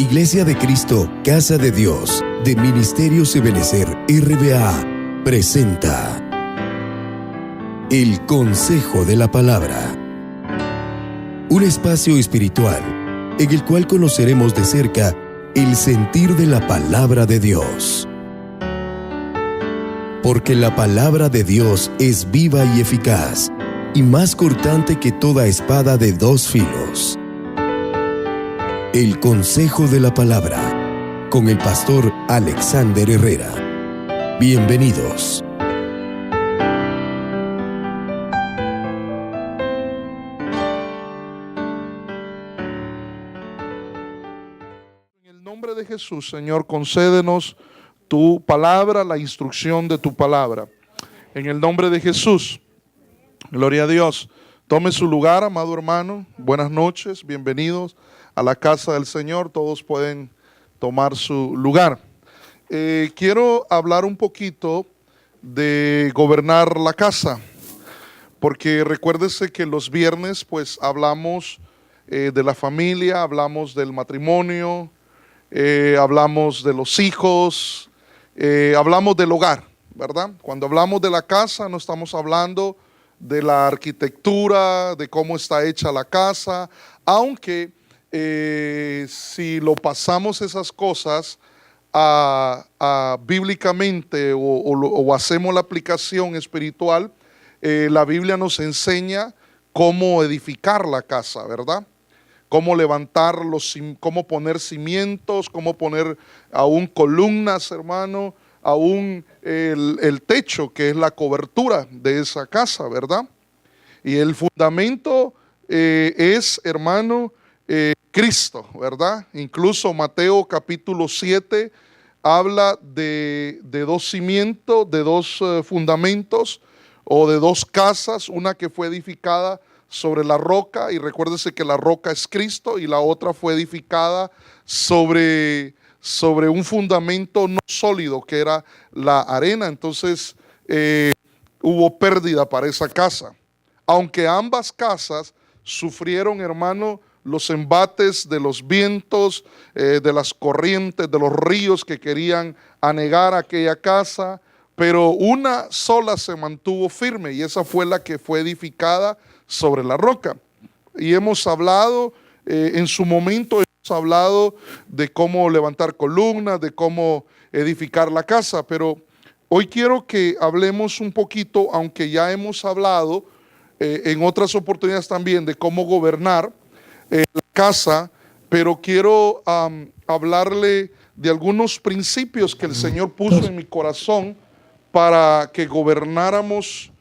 Iglesia de Cristo, Casa de Dios, de Ministerios Ebenecer RBA, presenta El Consejo de la Palabra. Un espacio espiritual en el cual conoceremos de cerca el sentir de la Palabra de Dios. Porque la Palabra de Dios es viva y eficaz, y más cortante que toda espada de dos filos. El Consejo de la Palabra, con el pastor Alexander Herrera. Bienvenidos. En el nombre de Jesús, Señor, concédenos tu palabra, la instrucción de tu palabra. En el nombre de Jesús, gloria a Dios. Tome su lugar, amado hermano. Buenas noches, bienvenidos a la casa del Señor. Todos pueden tomar su lugar. Quiero hablar un poquito de gobernar la casa, porque recuérdese que los viernes pues hablamos de la familia, hablamos del matrimonio, hablamos de los hijos, hablamos del hogar, ¿verdad? Cuando hablamos de la casa no estamos hablando de la arquitectura, de cómo está hecha la casa, aunque si lo pasamos esas cosas bíblicamente o hacemos la aplicación espiritual, la Biblia nos enseña cómo edificar la casa, ¿verdad? Cómo levantar cómo poner cimientos, cómo poner aún columnas, hermano, aún el techo, que es la cobertura de esa casa, ¿verdad? Y el fundamento es, hermano, Cristo, ¿verdad? Incluso Mateo capítulo 7 habla de dos cimientos, de dos fundamentos o de dos casas, una que fue edificada sobre la roca, y recuérdese que la roca es Cristo, y la otra fue edificada sobre un fundamento no sólido, que era la arena. Entonces hubo pérdida para esa casa, aunque ambas casas sufrieron, hermano, los embates de los vientos, de las corrientes, de los ríos que querían anegar aquella casa, pero una sola se mantuvo firme, y esa fue la que fue edificada sobre la roca. Y hemos hablado, en su momento hemos hablado de cómo levantar columnas, de cómo edificar la casa, pero hoy quiero que hablemos un poquito, aunque ya hemos hablado en otras oportunidades también de cómo gobernar la casa, pero quiero hablarle de algunos principios que el Señor puso en mi corazón para que gobernemos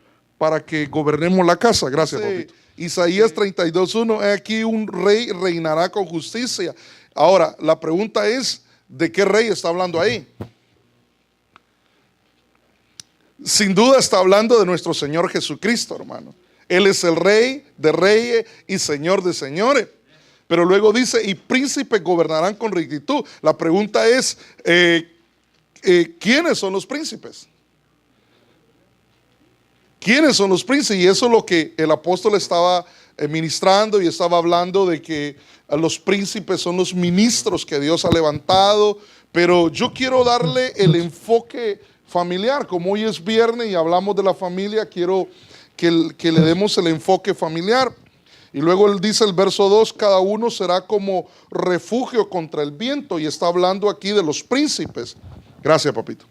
la casa. Gracias, papito. Isaías 32:1, aquí un rey reinará con justicia. Ahora, la pregunta es, ¿de qué rey está hablando ahí? Sin duda está hablando de nuestro Señor Jesucristo, hermano. Él es el Rey de reyes y Señor de señores. Pero luego dice, y príncipes gobernarán con rectitud. La pregunta es, ¿quiénes son los príncipes? ¿Quiénes son los príncipes? Y eso es lo que el apóstol estaba ministrando, y estaba hablando de que los príncipes son los ministros que Dios ha levantado. Pero yo quiero darle el enfoque familiar. Como hoy es viernes y hablamos de la familia, quiero que le demos el enfoque familiar. Y luego él dice el verso 2, cada uno será como refugio contra el viento, y está hablando aquí de los príncipes. Gracias, papito.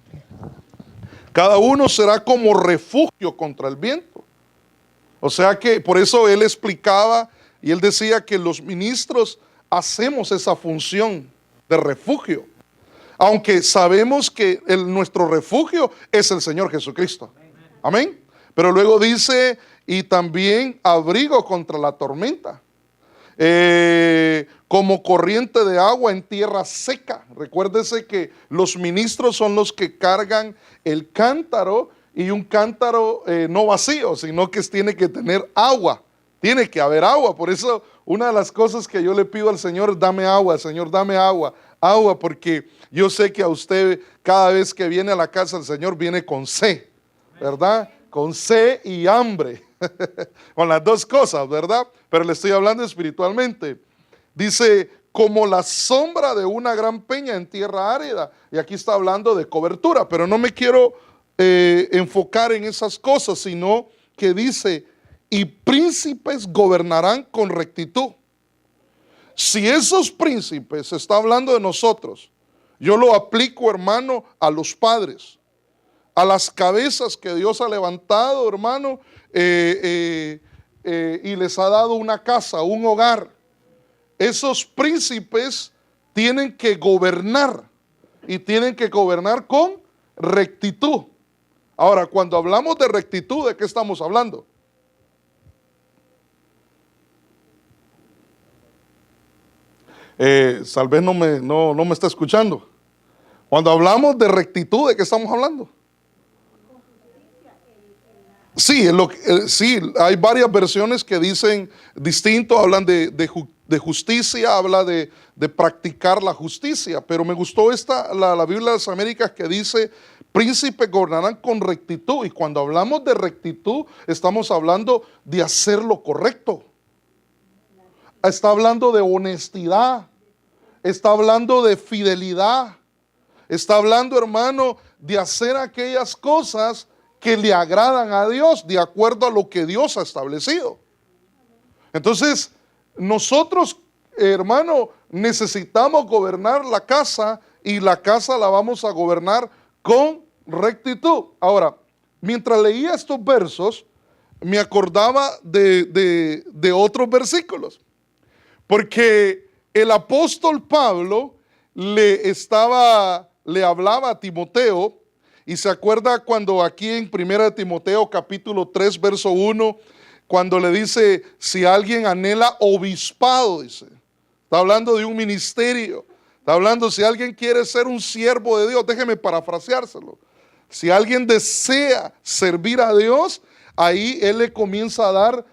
Cada uno será como refugio contra el viento. O sea que por eso él explicaba, y él decía que los ministros hacemos esa función de refugio, aunque sabemos que nuestro refugio es el Señor Jesucristo. Amén. Pero luego dice, y también abrigo contra la tormenta, como corriente de agua en tierra seca. Recuérdese que los ministros son los que cargan el cántaro, y un cántaro no vacío, sino que tiene que tener agua, tiene que haber agua. Por eso una de las cosas que yo le pido al Señor, dame agua, Señor, dame agua, porque yo sé que a usted cada vez que viene a la casa del Señor viene con sed, ¿verdad? Con sed y hambre, con las dos cosas, ¿verdad? Pero le estoy hablando espiritualmente. Dice, como la sombra de una gran peña en tierra árida. Y aquí está hablando de cobertura, pero no me quiero enfocar en esas cosas, sino que dice, y príncipes gobernarán con rectitud. Si esos príncipes, está hablando de nosotros, yo lo aplico, hermano, a los padres, a las cabezas que Dios ha levantado, hermano, y les ha dado una casa, un hogar. Esos príncipes tienen que gobernar, y tienen que gobernar con rectitud. Ahora, cuando hablamos de rectitud, ¿de qué estamos hablando? Tal vez no me está escuchando. Cuando hablamos de rectitud, ¿de qué estamos hablando? Sí, sí, hay varias versiones que dicen distinto, hablan de justicia, habla de practicar la justicia, pero me gustó la Biblia de las Américas, que dice, príncipes gobernarán con rectitud, y cuando hablamos de rectitud, estamos hablando de hacer lo correcto. Está hablando de honestidad, está hablando de fidelidad, está hablando, hermano, de hacer aquellas cosas que le agradan a Dios de acuerdo a lo que Dios ha establecido. Entonces, nosotros, hermano, necesitamos gobernar la casa, y la casa la vamos a gobernar con rectitud. Ahora, mientras leía estos versos, me acordaba de otros versículos. Porque el apóstol Pablo le hablaba a Timoteo, y se acuerda cuando aquí en 1 Timoteo capítulo 3 verso 1, cuando le dice, si alguien anhela obispado, dice, está hablando de un ministerio, está hablando si alguien quiere ser un siervo de Dios, déjeme parafraseárselo, si alguien desea servir a Dios, ahí él le comienza a dar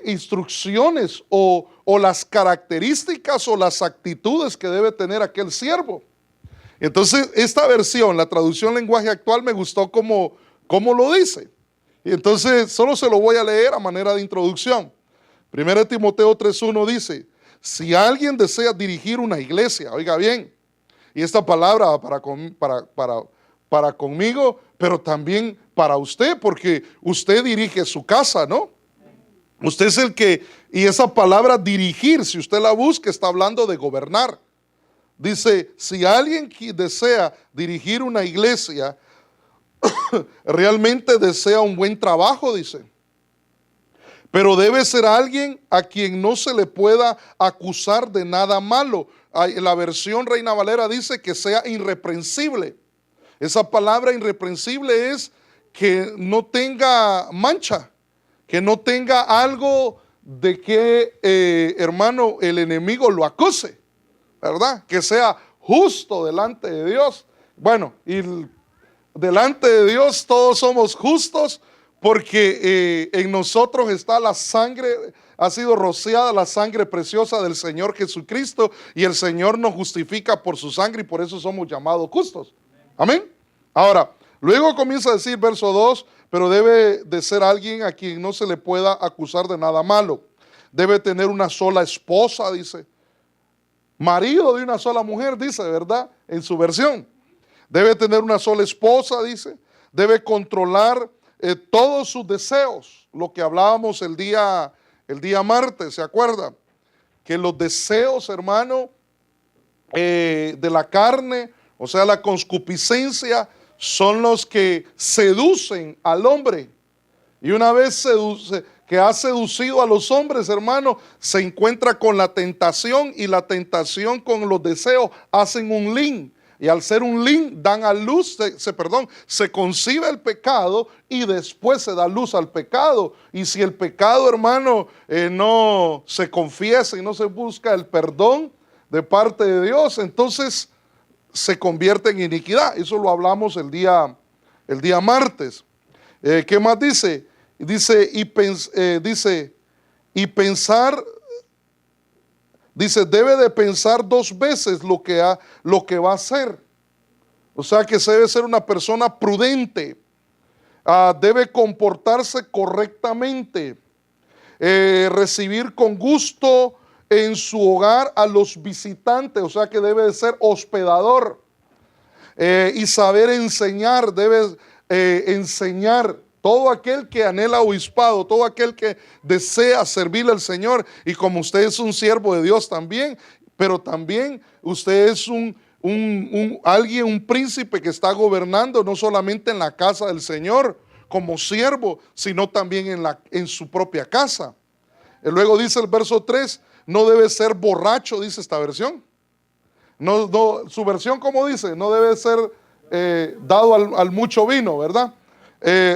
instrucciones o las características o las actitudes que debe tener aquel siervo. Entonces, esta versión, la traducción lenguaje actual, me gustó como lo dice. Y entonces, solo se lo voy a leer a manera de introducción. 1 Timoteo 3:1 dice, si alguien desea dirigir una iglesia, oiga bien, y esta palabra para conmigo, pero también para usted, porque usted dirige su casa, ¿no? Usted es el que, y esa palabra dirigir, si usted la busca, está hablando de gobernar. Dice, si alguien desea dirigir una iglesia, realmente desea un buen trabajo, dice. Pero debe ser alguien a quien no se le pueda acusar de nada malo. La versión Reina Valera dice que sea irreprensible. Esa palabra irreprensible es que no tenga mancha, que no tenga algo de que, hermano, el enemigo lo acuse, ¿verdad? Que sea justo delante de Dios. Bueno, y delante de Dios todos somos justos, porque en nosotros está la sangre, ha sido rociada la sangre preciosa del Señor Jesucristo, y el Señor nos justifica por su sangre, y por eso somos llamados justos. Amén. Ahora, luego comienza a decir verso 2, pero debe de ser alguien a quien no se le pueda acusar de nada malo. Debe tener una sola esposa, dice. Marido de una sola mujer, dice, ¿verdad? En su versión. Debe tener una sola esposa, dice. Debe controlar todos sus deseos. Lo que hablábamos el día martes, ¿se acuerda? Que los deseos, hermano, de la carne, o sea, la concupiscencia, son los que seducen al hombre. Y una vez que ha seducido a los hombres, hermano, se encuentra con la tentación, y la tentación con los deseos hacen un link. Y al ser un link, dan a luz, se concibe el pecado, y después se da luz al pecado. Y si el pecado, hermano, no se confiesa y no se busca el perdón de parte de Dios, entonces se convierte en iniquidad. Eso lo hablamos el día martes. ¿Qué más dice? Dice, debe de pensar 2 veces lo que va a hacer. O sea, que se debe ser una persona prudente. Debe comportarse correctamente. Recibir con gusto en su hogar a los visitantes, o sea que debe de ser hospedador. Y saber enseñar, debe enseñar. Todo aquel que anhela obispado, todo aquel que desea servirle al Señor, y como usted es un siervo de Dios también, pero también usted es alguien, un príncipe que está gobernando no solamente en la casa del Señor como siervo, sino también en su propia casa. Y luego dice el verso 3, no debe ser borracho, dice esta versión. No, su versión, como dice, no debe ser dado al mucho vino, ¿verdad?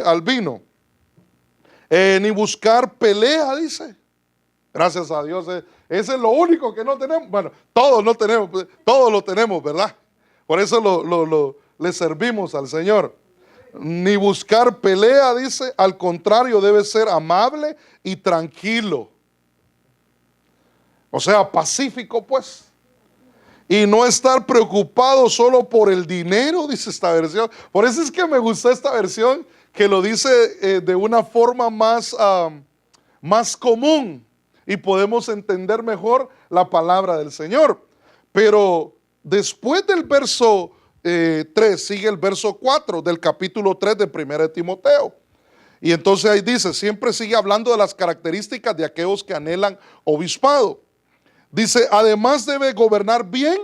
Al vino. Ni buscar pelea, dice. Gracias a Dios. Ese es lo único que no tenemos. Bueno, todos no tenemos, todos lo tenemos, ¿verdad? Por eso le servimos al Señor. Ni buscar pelea, dice. Al contrario, debe ser amable y tranquilo. O sea, pacífico, pues. Y no estar preocupado solo por el dinero, dice esta versión. Por eso es que me gustó esta versión, que lo dice de una forma más común. Y podemos entender mejor la palabra del Señor. Pero después del verso 3, sigue el verso 4 del capítulo 3 de 1 de Timoteo. Y entonces ahí dice, siempre sigue hablando de las características de aquellos que anhelan obispado. Dice, además debe gobernar bien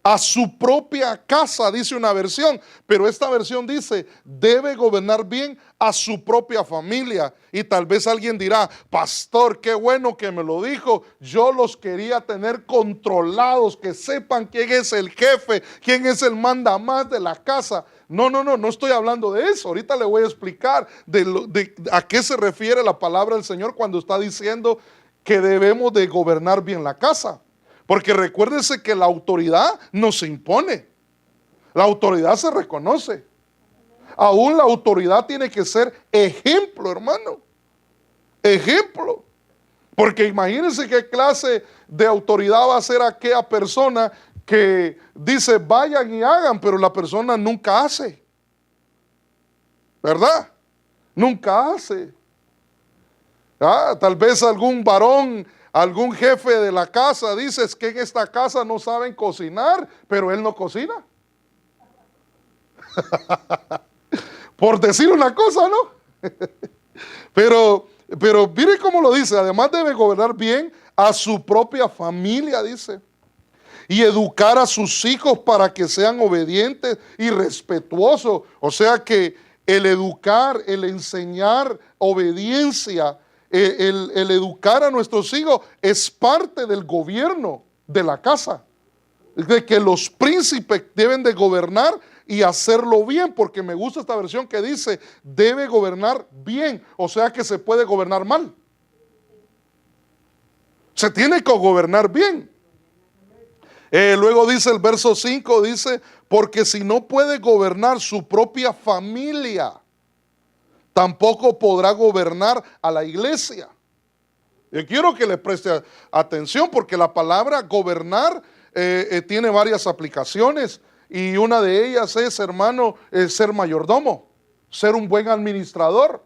a su propia casa, dice una versión, pero esta versión dice, debe gobernar bien a su propia familia. Y tal vez alguien dirá, pastor, qué bueno que me lo dijo, yo los quería tener controlados, que sepan quién es el jefe, quién es el mandamás de la casa. No estoy hablando de eso. Ahorita le voy a explicar a qué se refiere la palabra del Señor cuando está diciendo que debemos de gobernar bien la casa. Porque recuérdense que la autoridad no se impone. La autoridad se reconoce. Aún la autoridad tiene que ser ejemplo, hermano. Ejemplo. Porque imagínense qué clase de autoridad va a ser aquella persona que dice vayan y hagan, pero la persona nunca hace. ¿Verdad? Nunca hace. Tal vez algún varón, algún jefe de la casa dice es que en esta casa no saben cocinar, pero él no cocina. Por decir una cosa, ¿no? pero mire cómo lo dice, además debe gobernar bien a su propia familia, dice, y educar a sus hijos para que sean obedientes y respetuosos. O sea que el educar, el enseñar obediencia, el educar a nuestros hijos es parte del gobierno de la casa, de que los príncipes deben de gobernar y hacerlo bien, porque me gusta esta versión que dice debe gobernar bien, o sea que se puede gobernar mal, se tiene que gobernar bien. Luego dice el verso 5, dice porque si no puede gobernar su propia familia, tampoco podrá gobernar a la iglesia. Yo quiero que le preste atención porque la palabra gobernar tiene varias aplicaciones y una de ellas es, hermano, ser mayordomo, ser un buen administrador.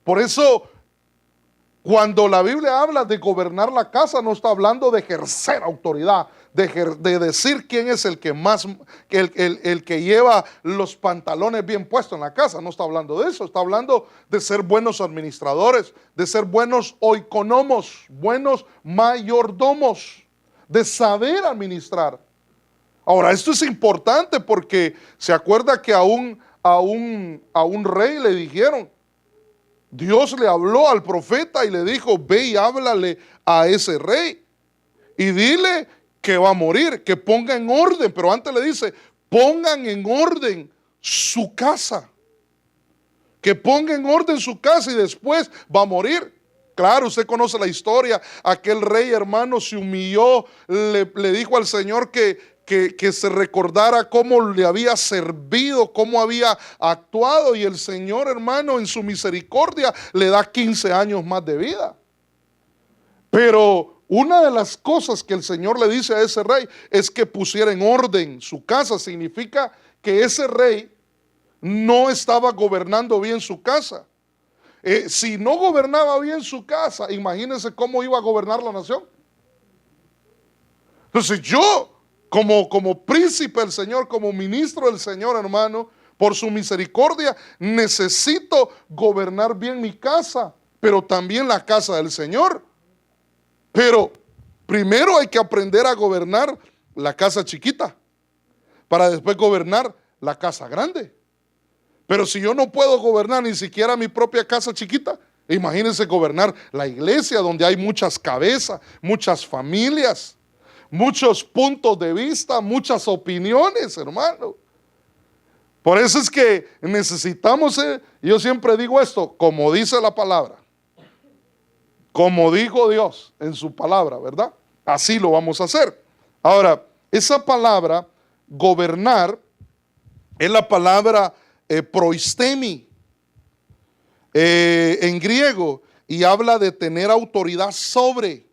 Por eso, cuando la Biblia habla de gobernar la casa, no está hablando de ejercer autoridad, de decir quién es el que más, el que lleva los pantalones bien puestos en la casa. No está hablando de eso, está hablando de ser buenos administradores, de ser buenos oikonomos, buenos mayordomos, de saber administrar. Ahora, esto es importante porque se acuerda que a un rey le dijeron, Dios le habló al profeta y le dijo, ve y háblale a ese rey y dile que va a morir, que ponga en orden, pero antes le dice, pongan en orden su casa, que ponga en orden su casa y después va a morir. Claro, usted conoce la historia, aquel rey, hermano, se humilló, le dijo al Señor que se recordara cómo le había servido, cómo había actuado, y el Señor, hermano, en su misericordia le da 15 años más de vida. Pero una de las cosas que el Señor le dice a ese rey es que pusiera en orden su casa. Significa que ese rey no estaba gobernando bien su casa. Si no gobernaba bien su casa, imagínense cómo iba a gobernar la nación. Entonces yo, como príncipe del Señor, como ministro del Señor, hermano, por su misericordia, necesito gobernar bien mi casa, pero también la casa del Señor. Pero primero hay que aprender a gobernar la casa chiquita, para después gobernar la casa grande. Pero si yo no puedo gobernar ni siquiera mi propia casa chiquita, imagínense gobernar la iglesia, donde hay muchas cabezas, muchas familias, muchos puntos de vista, muchas opiniones, hermano. Por eso es que necesitamos, yo siempre digo esto, como dice la palabra, como dijo Dios en su palabra, ¿verdad? Así lo vamos a hacer. Ahora, esa palabra, gobernar, es la palabra proistemi en griego, y habla de tener autoridad sobre.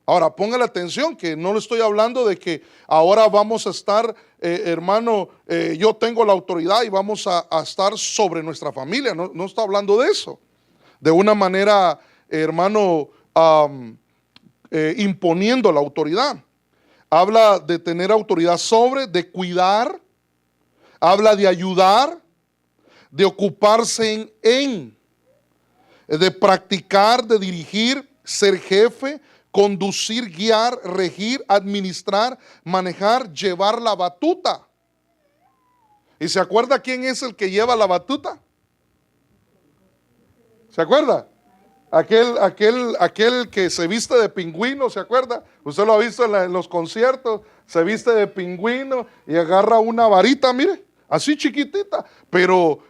Ahora, póngale atención que no le estoy hablando de que ahora vamos a estar, hermano, yo tengo la autoridad y vamos a estar sobre nuestra familia. No está hablando de eso. De una manera, hermano, imponiendo la autoridad. Habla de tener autoridad sobre, de cuidar. Habla de ayudar, de ocuparse de practicar, de dirigir, ser jefe, conducir, guiar, regir, administrar, manejar, llevar la batuta. ¿Y se acuerda quién es el que lleva la batuta? ¿Se acuerda? Aquel que se viste de pingüino, ¿se acuerda? Usted lo ha visto en los conciertos, se viste de pingüino y agarra una varita, mire, así chiquitita, pero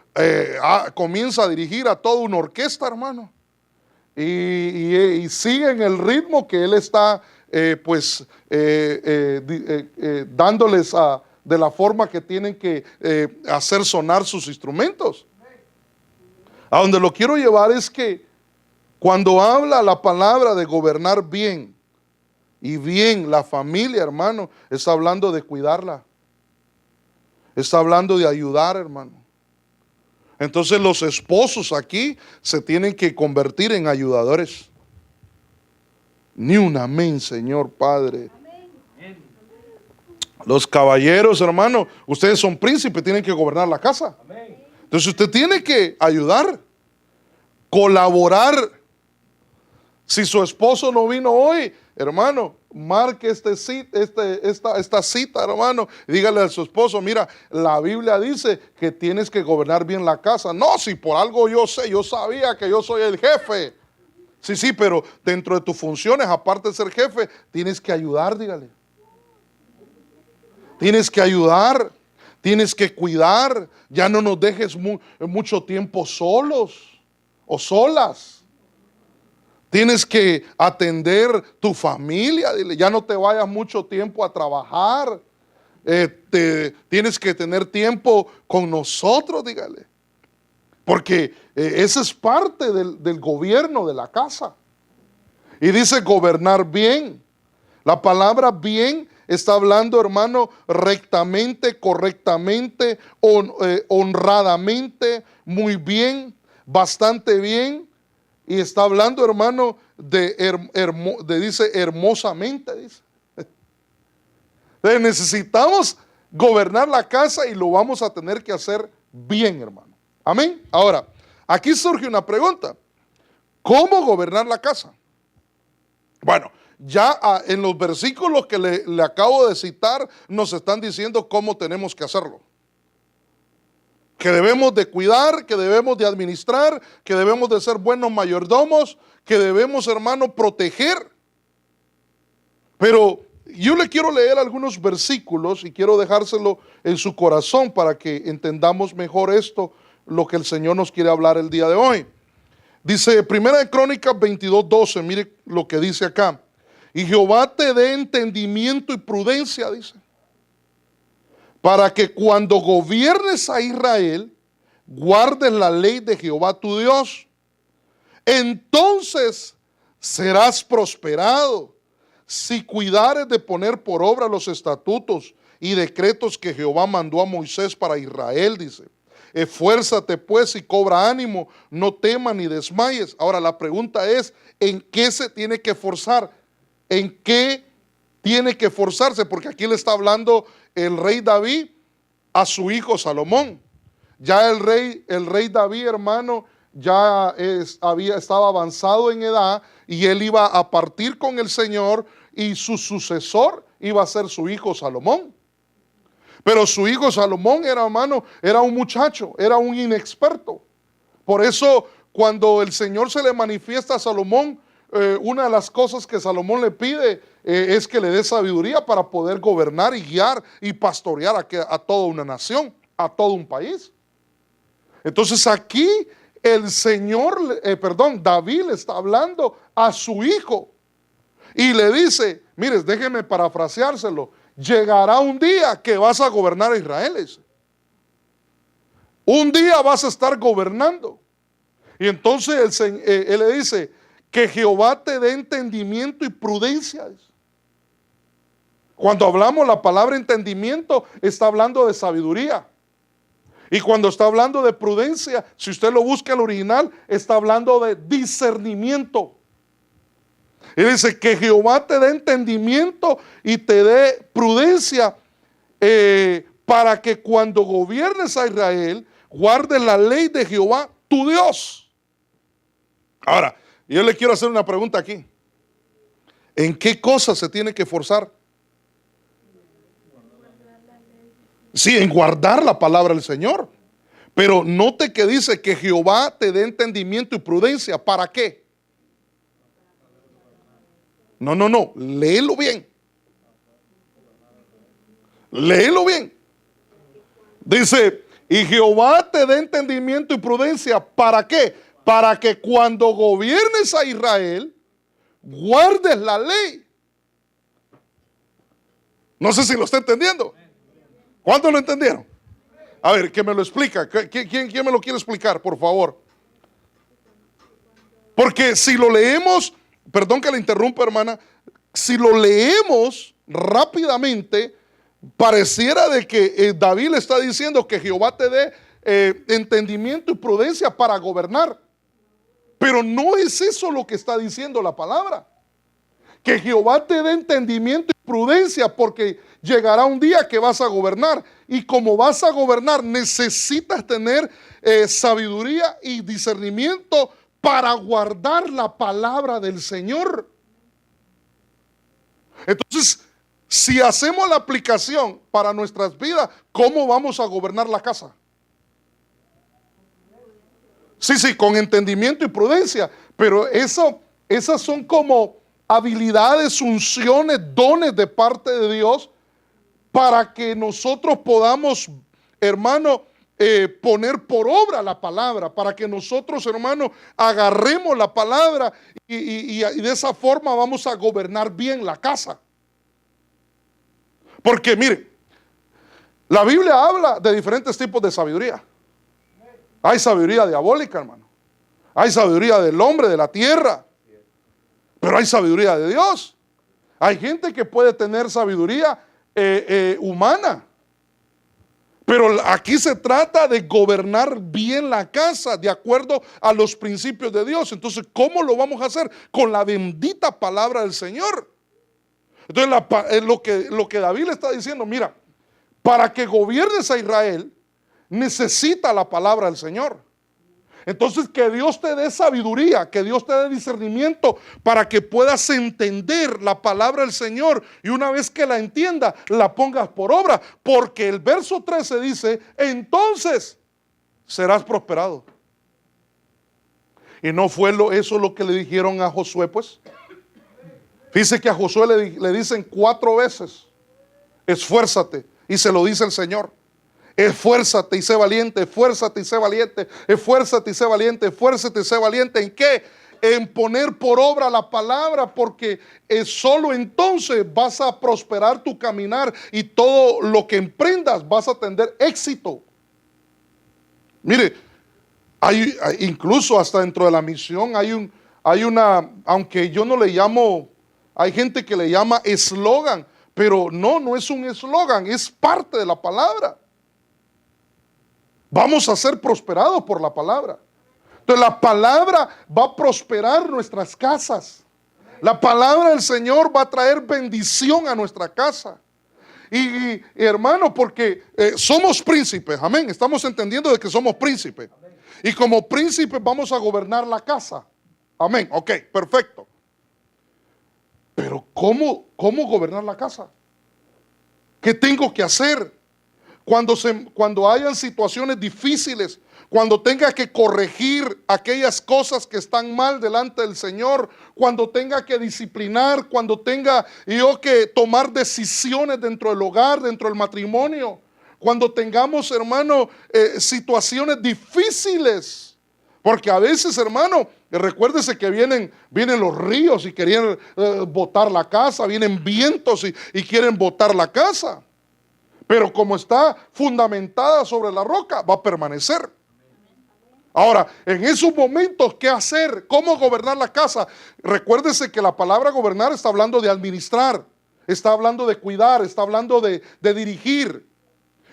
comienza a dirigir a toda una orquesta, hermano. Y siguen el ritmo que él está dándoles de la forma que tienen que hacer sonar sus instrumentos. A donde lo quiero llevar es que cuando habla la palabra de gobernar bien, y bien la familia, hermano, está hablando de cuidarla, está hablando de ayudar, hermano. Entonces los esposos aquí se tienen que convertir en ayudadores. Ni un amén, Señor Padre. Amén. Los caballeros, hermano, ustedes son príncipes, tienen que gobernar la casa. Amén. Entonces usted tiene que ayudar, colaborar. Si su esposo no vino hoy, hermano, marque esta cita, hermano, y dígale a su esposo, mira, la Biblia dice que tienes que gobernar bien la casa. No, si por algo yo sabía que yo soy el jefe. Sí, pero dentro de tus funciones, aparte de ser jefe, tienes que ayudar, dígale. Tienes que ayudar, tienes que cuidar. Ya no nos dejes mucho tiempo solos o solas. Tienes que atender tu familia, dile, ya no te vayas mucho tiempo a trabajar. Tienes que tener tiempo con nosotros, dígale. Porque esa es parte del gobierno de la casa. Y dice gobernar bien. La palabra bien está hablando, hermano, rectamente, correctamente, honradamente, muy bien, bastante bien. Y está hablando, hermano, dice hermosamente, dice. Entonces necesitamos gobernar la casa y lo vamos a tener que hacer bien, hermano. Amén. Ahora, aquí surge una pregunta. ¿Cómo gobernar la casa? Bueno, ya en los versículos que le acabo de citar nos están diciendo cómo tenemos que hacerlo. Que debemos de cuidar, que debemos de administrar, que debemos de ser buenos mayordomos, que debemos, hermano, proteger. Pero yo le quiero leer algunos versículos y quiero dejárselo en su corazón para que entendamos mejor esto, lo que el Señor nos quiere hablar el día de hoy. Dice, 1 Crónicas 22:12, mire lo que dice acá. Y Jehová te dé entendimiento y prudencia, dice, para que cuando gobiernes a Israel, guardes la ley de Jehová tu Dios. Entonces serás prosperado si cuidares de poner por obra los estatutos y decretos que Jehová mandó a Moisés para Israel, dice. Esfuérzate pues y cobra ánimo, no temas ni desmayes. Ahora la pregunta es, ¿en qué se tiene que esforzar? ¿En qué tiene que esforzarse, porque aquí le está hablando el rey David a su hijo Salomón. Ya el rey David, hermano, ya estaba avanzado en edad y él iba a partir con el Señor y su sucesor iba a ser su hijo Salomón. Pero su hijo Salomón era, hermano, era un muchacho, era un inexperto. Por eso cuando el Señor se le manifiesta a Salomón, una de las cosas que Salomón le pide es que le dé sabiduría para poder gobernar y guiar y pastorear a toda una nación, a todo un país. Entonces aquí David le está hablando a su hijo y le dice, mire, déjeme parafraseárselo, llegará un día que vas a gobernar a Israel. Un día vas a estar gobernando. Y entonces él le dice, que Jehová te dé entendimiento y prudencia. Cuando hablamos la palabra entendimiento, está hablando de sabiduría. Y cuando está hablando de prudencia, si usted lo busca el original, está hablando de discernimiento. Y dice que Jehová te dé entendimiento y te dé prudencia para que cuando gobiernes a Israel, guardes la ley de Jehová, tu Dios. Ahora, yo le quiero hacer una pregunta aquí. ¿En qué cosas se tiene que esforzar? Sí, en guardar la palabra del Señor. Pero note que dice que Jehová te dé entendimiento y prudencia. ¿Para qué? No, léelo bien. Léelo bien. Dice, y Jehová te dé entendimiento y prudencia. ¿Para qué? Para que cuando gobiernes a Israel, guardes la ley. No sé si lo está entendiendo. ¿Cuántos lo entendieron? A ver, que me lo explica. ¿Quién me lo quiere explicar, por favor? Porque si lo leemos, perdón que le interrumpa, hermana, si lo leemos rápidamente, pareciera de que David le está diciendo que Jehová te dé entendimiento y prudencia para gobernar. Pero no es eso lo que está diciendo la palabra. Que Jehová te dé entendimiento y prudencia porque llegará un día que vas a gobernar. Y como vas a gobernar, necesitas tener sabiduría y discernimiento para guardar la palabra del Señor. Entonces, si hacemos la aplicación para nuestras vidas, ¿cómo vamos a gobernar la casa? Sí, con entendimiento y prudencia, pero esas son como habilidades, unciones, dones de parte de Dios para que nosotros podamos, hermano, poner por obra la palabra, para que nosotros, hermano, agarremos la palabra y de esa forma vamos a gobernar bien la casa. Porque mire, la Biblia habla de diferentes tipos de sabiduría. Hay sabiduría diabólica, hermano. Hay sabiduría del hombre, de la tierra. Pero hay sabiduría de Dios. Hay gente que puede tener sabiduría humana. Pero aquí se trata de gobernar bien la casa de acuerdo a los principios de Dios. Entonces, ¿cómo lo vamos a hacer? Con la bendita palabra del Señor. Entonces, lo que David le está diciendo, mira, para que gobiernes a Israel, necesita la palabra del Señor. Entonces, que Dios te dé sabiduría, que Dios te dé discernimiento para que puedas entender la palabra del Señor y una vez que la entiendas, la pongas por obra, porque el verso 13 dice, entonces serás prosperado. Y no fue eso lo que le dijeron a Josué, pues. Fíjese que a Josué le dicen 4 veces, esfuérzate, y se lo dice el Señor. Esfuérzate y sé valiente, esfuérzate y sé valiente, esfuérzate y sé valiente, esfuérzate y sé valiente. ¿En qué? En poner por obra la palabra, porque solo entonces vas a prosperar tu caminar y todo lo que emprendas vas a tener éxito. Mire, hay incluso hasta dentro de la misión hay una, aunque yo no le llamo, hay gente que le llama eslogan, pero no es un eslogan, es parte de la palabra. Vamos a ser prosperados por la palabra. Entonces la palabra va a prosperar nuestras casas. La palabra del Señor va a traer bendición a nuestra casa. Y hermano, porque somos príncipes, amén. Estamos entendiendo de que somos príncipes. Y como príncipes vamos a gobernar la casa. Amén, ok, perfecto. Pero ¿cómo gobernar la casa? ¿Qué tengo que hacer? Cuando hayan situaciones difíciles, cuando tenga que corregir aquellas cosas que están mal delante del Señor, cuando tenga que disciplinar, cuando tenga yo que tomar decisiones dentro del hogar, dentro del matrimonio, cuando tengamos, hermano, situaciones difíciles. Porque a veces, hermano, recuérdese que vienen los ríos y querían botar la casa, vienen vientos y quieren botar la casa. Pero como está fundamentada sobre la roca, va a permanecer. Ahora, en esos momentos, ¿qué hacer? ¿Cómo gobernar la casa? Recuérdese que la palabra gobernar está hablando de administrar, está hablando de cuidar, está hablando de dirigir.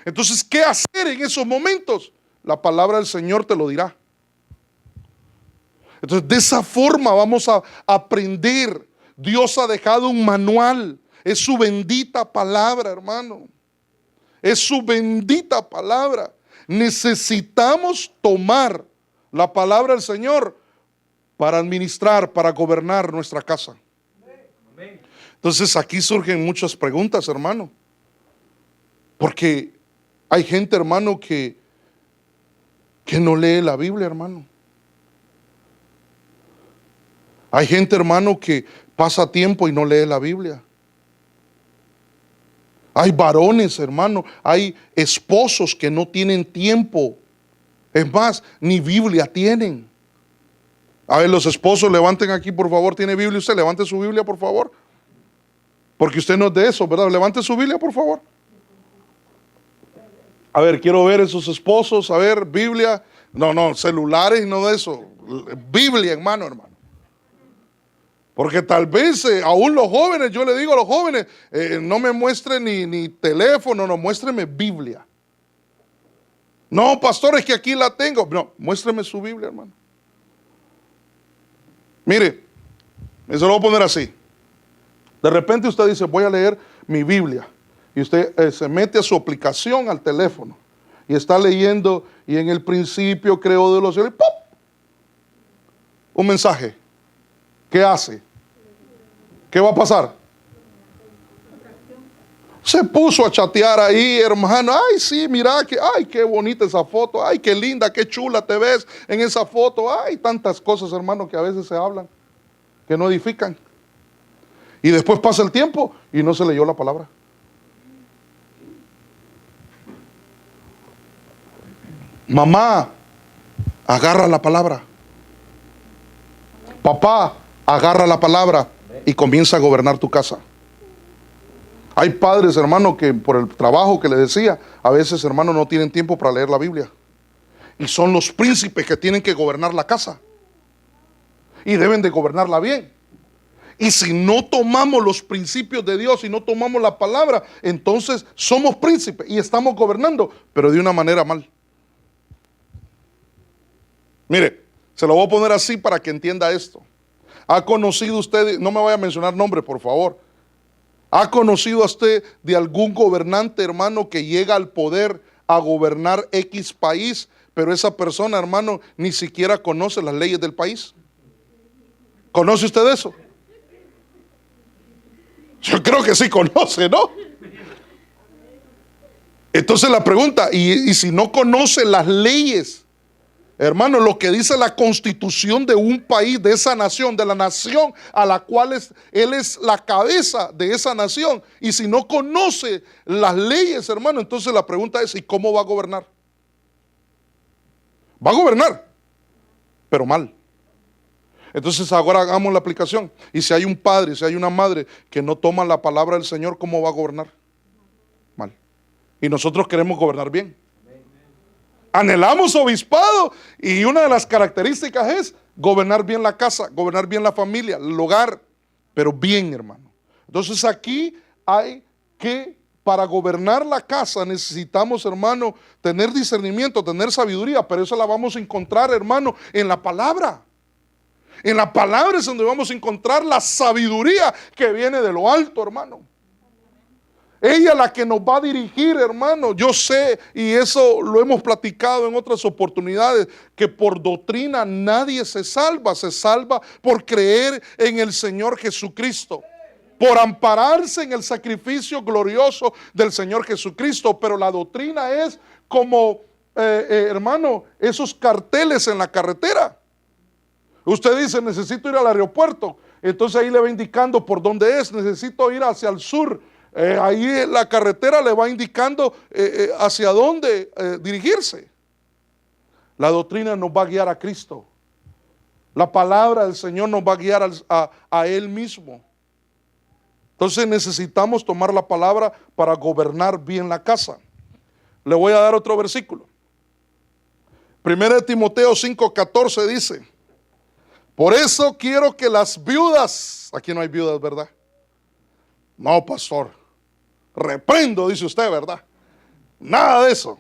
Entonces, ¿qué hacer en esos momentos? La palabra del Señor te lo dirá. Entonces, de esa forma vamos a aprender. Dios ha dejado un manual. Es su bendita palabra, hermano. Es su bendita palabra. Necesitamos tomar la palabra del Señor para administrar, para gobernar nuestra casa. Entonces aquí surgen muchas preguntas, hermano. Porque hay gente, hermano, que no lee la Biblia, hermano. Hay gente, hermano, que pasa tiempo y no lee la Biblia. Hay varones, hermano, hay esposos que no tienen tiempo. Es más, ni Biblia tienen. A ver, los esposos, levanten aquí, por favor. ¿Tiene Biblia usted? Levante su Biblia, por favor. Porque usted no es de eso, ¿verdad? Levante su Biblia, por favor. A ver, quiero ver esos esposos. A ver, Biblia. No, celulares, no de eso. Biblia, hermano. Porque tal vez aún los jóvenes, yo le digo a los jóvenes, no me muestren ni teléfono, no, muéstreme Biblia. No, pastor, es que aquí la tengo. No, muéstreme su Biblia, hermano. Mire, eso lo voy a poner así. De repente usted dice, voy a leer mi Biblia. Y usted se mete a su aplicación al teléfono. Y está leyendo, y en el principio creó de los cielos, ¡pum! Un mensaje. ¿Qué hace? ¿Qué va a pasar? Se puso a chatear ahí, hermano. Ay, sí, mira, ay, qué bonita esa foto. Ay, qué linda, qué chula te ves en esa foto. Ay, tantas cosas, hermano, que a veces se hablan, que no edifican. Y después pasa el tiempo y no se leyó la palabra. Mamá, agarra la palabra. Papá, agarra la palabra y comienza a gobernar tu casa. Hay padres, hermano, que por el trabajo que le decía, a veces, hermano, no tienen tiempo para leer la Biblia. Y son los príncipes que tienen que gobernar la casa. Y deben de gobernarla bien. Y si no tomamos los principios de Dios y no tomamos la palabra, entonces somos príncipes y estamos gobernando, pero de una manera mal. Mire, se lo voy a poner así para que entienda esto. ¿Ha conocido usted, no me vaya a mencionar nombre, por favor? ¿Ha conocido a usted de algún gobernante, hermano, que llega al poder a gobernar X país, pero esa persona, hermano, ni siquiera conoce las leyes del país? ¿Conoce usted eso? Yo creo que sí conoce, ¿no? Entonces la pregunta, ¿y si no conoce las leyes? Hermano, lo que dice la constitución de un país, de esa nación, de la nación a la cual él es la cabeza de esa nación. Y si no conoce las leyes, hermano, entonces la pregunta es, ¿y cómo va a gobernar? Va a gobernar, pero mal. Entonces ahora hagamos la aplicación. Y si hay un padre, si hay una madre que no toma la palabra del Señor, ¿cómo va a gobernar? Mal. Y nosotros queremos gobernar bien. Anhelamos obispado y una de las características es gobernar bien la casa, gobernar bien la familia, el hogar, pero bien, hermano. Entonces aquí hay que, para gobernar la casa necesitamos, hermano, tener discernimiento, tener sabiduría, pero eso la vamos a encontrar, hermano, en la palabra. En la palabra es donde vamos a encontrar la sabiduría que viene de lo alto, hermano. Ella es la que nos va a dirigir, hermano. Yo sé, y eso lo hemos platicado en otras oportunidades, que por doctrina nadie se salva por creer en el Señor Jesucristo, por ampararse en el sacrificio glorioso del Señor Jesucristo. Pero la doctrina es como, hermano, esos carteles en la carretera. Usted dice, necesito ir al aeropuerto, entonces ahí le va indicando por dónde es. Necesito ir hacia el sur, ahí la carretera le va indicando hacia dónde dirigirse. La doctrina nos va a guiar a Cristo. La palabra del Señor nos va a guiar a Él mismo. Entonces necesitamos tomar la palabra para gobernar bien la casa. Le voy a dar otro versículo. 1 Timoteo 5:14 dice: por eso quiero que las viudas, aquí no hay viudas, ¿verdad? No, pastor, reprendo, dice usted, ¿verdad? Nada de eso.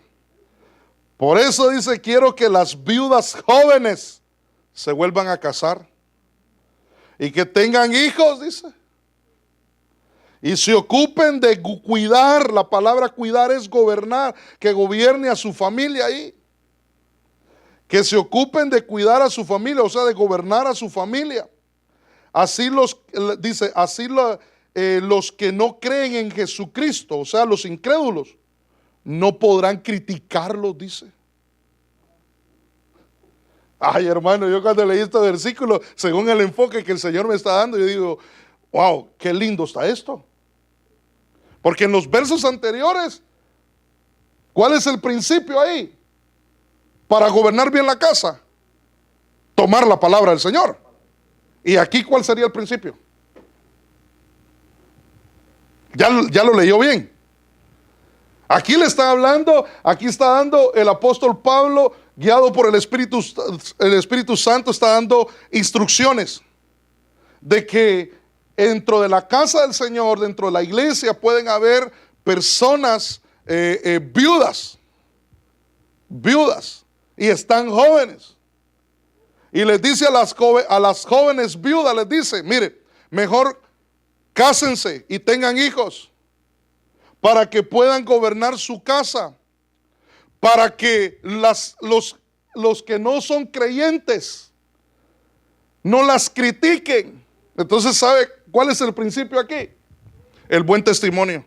Por eso dice, quiero que las viudas jóvenes se vuelvan a casar y que tengan hijos, dice, y se ocupen de cuidar. La palabra cuidar es gobernar, que gobierne a su familia ahí. Que se ocupen de cuidar a su familia, o sea, de gobernar a su familia. Así dice, los que no creen en Jesucristo, o sea, los incrédulos, no podrán criticarlos, dice. Ay, hermano, yo cuando leí este versículo, según el enfoque que el Señor me está dando, yo digo, wow, qué lindo está esto. Porque en los versos anteriores, ¿cuál es el principio ahí? Para gobernar bien la casa, tomar la palabra del Señor. Y aquí, ¿cuál sería el principio? Ya lo leyó bien. Aquí le está hablando, aquí está dando el apóstol Pablo, guiado por el Espíritu Santo, está dando instrucciones de que dentro de la casa del Señor, dentro de la iglesia, pueden haber personas viudas, y están jóvenes. Y les dice a las jóvenes viudas, les dice, mire, mejor cásense y tengan hijos para que puedan gobernar su casa, para que los que no son creyentes no las critiquen. Entonces, ¿sabe cuál es el principio aquí? El buen testimonio.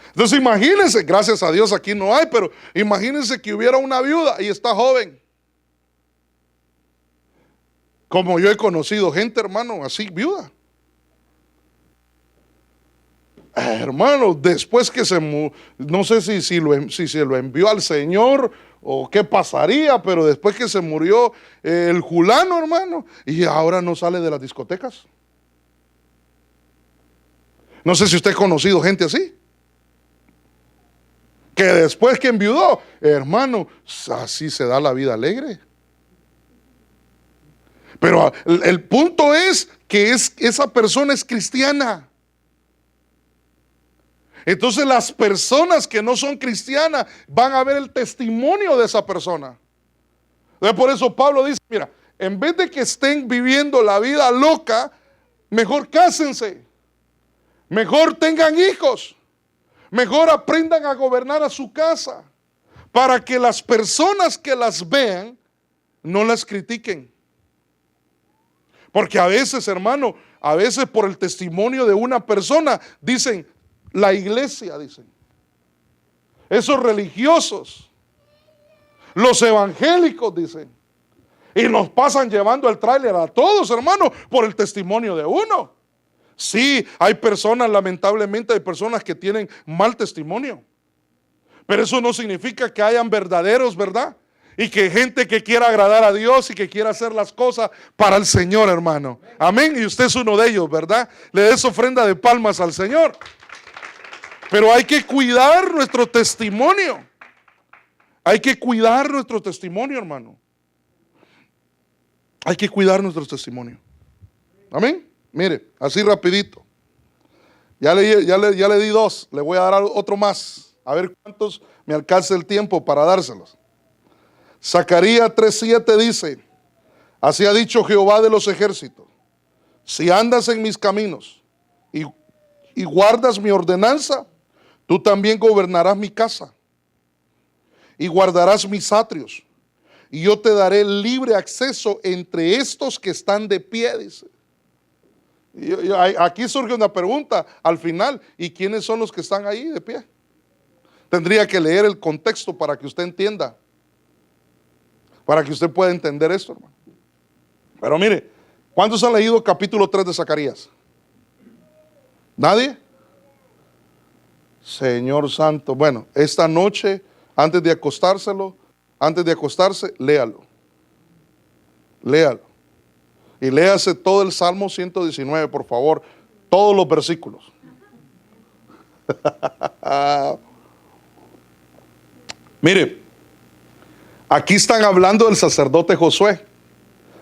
Entonces imagínense, gracias a Dios aquí no hay, pero imagínense que hubiera una viuda y está joven. Como yo he conocido gente, hermano, así, viuda. Hermano, después que no sé si se lo envió al Señor o qué pasaría, pero después que se murió el fulano, hermano, y ahora no sale de las discotecas. No sé si usted ha conocido gente así, que después que enviudó, hermano, así se da la vida alegre. Pero el punto es que esa persona es cristiana. Entonces las personas que no son cristianas van a ver el testimonio de esa persona. Entonces, por eso Pablo dice, mira, en vez de que estén viviendo la vida loca, mejor cásense, mejor tengan hijos, mejor aprendan a gobernar a su casa, para que las personas que las vean no las critiquen. Porque a veces, hermano, a veces por el testimonio de una persona dicen, la iglesia, dicen, esos religiosos, los evangélicos, dicen, y nos pasan llevando el tráiler a todos, hermano, por el testimonio de uno. Sí, hay personas, lamentablemente hay personas que tienen mal testimonio, pero eso no significa que hayan verdaderos, ¿verdad? Y que gente que quiera agradar a Dios y que quiera hacer las cosas para el Señor, hermano. Amén. Y usted es uno de ellos, ¿verdad? Le des ofrenda de palmas al Señor. Pero hay que cuidar nuestro testimonio. Hay que cuidar nuestro testimonio, hermano. Hay que cuidar nuestro testimonio. Amén. Mire, así rapidito. Ya le di dos. Le voy a dar otro más. A ver cuántos me alcanza el tiempo para dárselos. Zacarías 3:7 dice: Así ha dicho Jehová de los ejércitos: si andas en mis caminos y guardas mi ordenanza, tú también gobernarás mi casa y guardarás mis atrios, y yo te daré libre acceso entre estos que están de pie, dice. Aquí surge una pregunta al final: ¿y quiénes son los que están ahí de pie? Tendría que leer el contexto para que usted entienda, para que usted pueda entender esto, hermano. Pero mire, ¿cuántos han leído capítulo 3 de Zacarías? ¿Nadie? Señor santo. Bueno, esta noche, antes de acostarse, léalo. Léalo. Y léase todo el Salmo 119, por favor, todos los versículos. Mire, aquí están hablando del sacerdote Josué.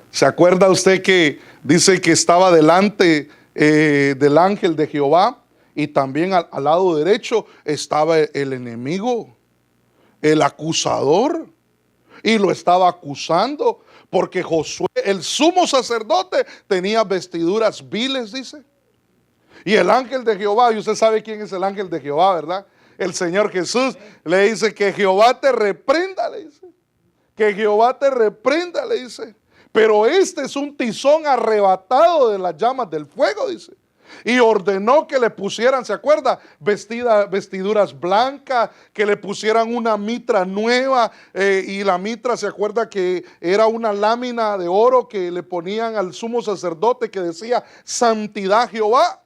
¿Se acuerda usted que dice que estaba delante del ángel de Jehová? Y también al lado derecho estaba el enemigo, el acusador, y lo estaba acusando porque Josué, el sumo sacerdote, tenía vestiduras viles, dice. Y el ángel de Jehová, y usted sabe quién es el ángel de Jehová, ¿verdad? El Señor Jesús le dice: que Jehová te reprenda, le dice. Que Jehová te reprenda, le dice. Pero este es un tizón arrebatado de las llamas del fuego, dice. Y ordenó que le pusieran, ¿se acuerda? Vestiduras blancas, que le pusieran una mitra nueva. Y la mitra, ¿se acuerda? Que era una lámina de oro que le ponían al sumo sacerdote que decía: santidad Jehová.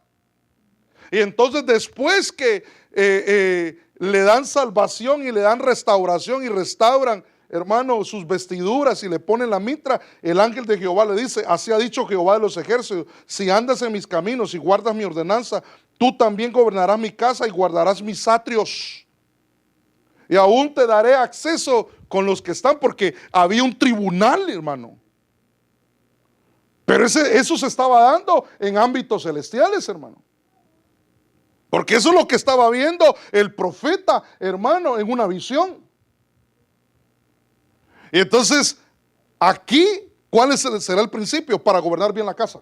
Y entonces, después que le dan salvación y le dan restauración y restauran, hermano, sus vestiduras y le ponen la mitra, el ángel de Jehová le dice: así ha dicho Jehová de los ejércitos: si andas en mis caminos y guardas mi ordenanza, tú también gobernarás mi casa y guardarás mis atrios. Y aún te daré acceso con los que están, porque había un tribunal, hermano. Pero eso se estaba dando en ámbitos celestiales, hermano. Porque eso es lo que estaba viendo el profeta, hermano, en una visión. Y entonces, aquí, ¿cuál será el principio para gobernar bien la casa?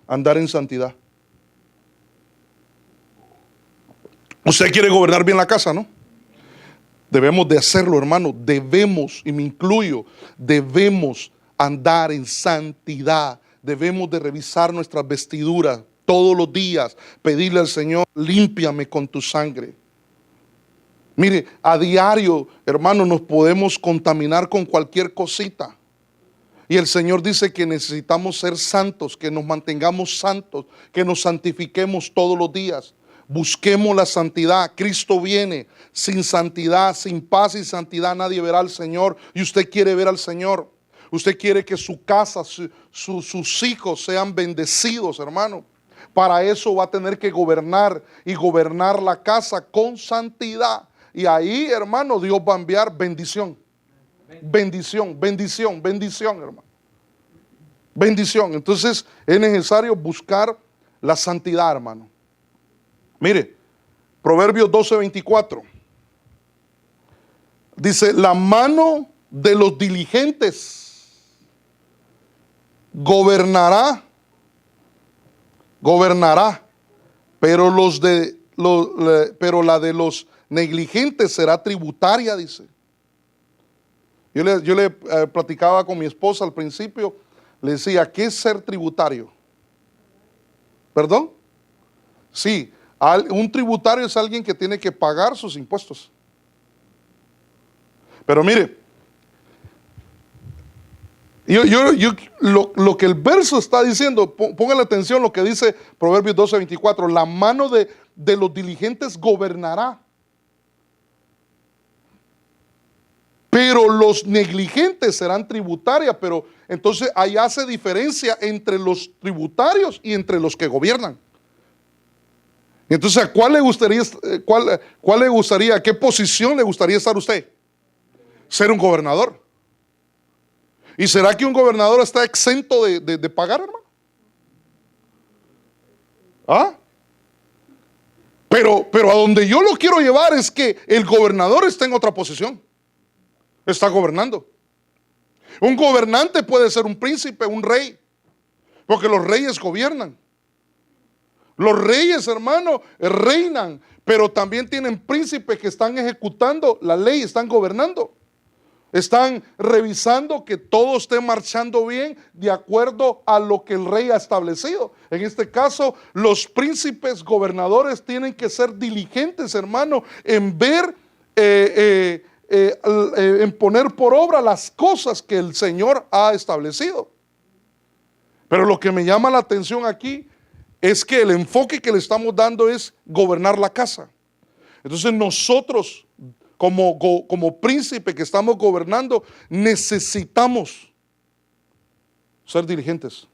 Andar en santidad. Usted quiere gobernar bien la casa, ¿no? Debemos de hacerlo, hermano. Debemos, y me incluyo, debemos andar en santidad. Debemos de revisar nuestras vestiduras todos los días, pedirle al Señor: límpiame con tu sangre. Mire, a diario, hermano, nos podemos contaminar con cualquier cosita. Y el Señor dice que necesitamos ser santos, que nos mantengamos santos, que nos santifiquemos todos los días. Busquemos la santidad. Cristo viene. Sin santidad, sin paz y santidad, nadie verá al Señor. Y usted quiere ver al Señor. Usted quiere que su casa, sus hijos sean bendecidos, hermano. Para eso va a tener que gobernar, y gobernar la casa con santidad. Y ahí, hermano, Dios va a enviar bendición. Bendición, bendición, bendición, hermano. Bendición. Entonces es necesario buscar la santidad, hermano. Mire, Proverbios 12:24. Dice: la mano de los diligentes gobernará, pero la de los negligentes será tributaria, dice. Yo le platicaba con mi esposa al principio, le decía: ¿qué es ser tributario? ¿Perdón? Sí, un tributario es alguien que tiene que pagar sus impuestos. Pero mire, lo que el verso está diciendo, póngale atención lo que dice Proverbios 12:24: la mano de los diligentes gobernará, pero los negligentes serán tributarias. Pero entonces ahí hace diferencia entre los tributarios y entre los que gobiernan. Entonces, ¿a cuál le gustaría, qué posición le gustaría estar usted? Ser un gobernador. ¿Y será que un gobernador está exento de pagar, hermano? ¿Ah? Pero a donde yo lo quiero llevar es que el gobernador está en otra posición. Está gobernando. Un gobernante puede ser un príncipe, un rey, porque los reyes gobiernan. Los reyes, hermano, reinan, pero también tienen príncipes que están ejecutando la ley, están gobernando. Están revisando que todo esté marchando bien de acuerdo a lo que el rey ha establecido. En este caso, los príncipes gobernadores tienen que ser diligentes, hermano, en ver, en poner por obra las cosas que el Señor ha establecido. Pero lo que me llama la atención aquí es que el enfoque que le estamos dando es gobernar la casa. Entonces nosotros, como príncipe que estamos gobernando, necesitamos ser diligentes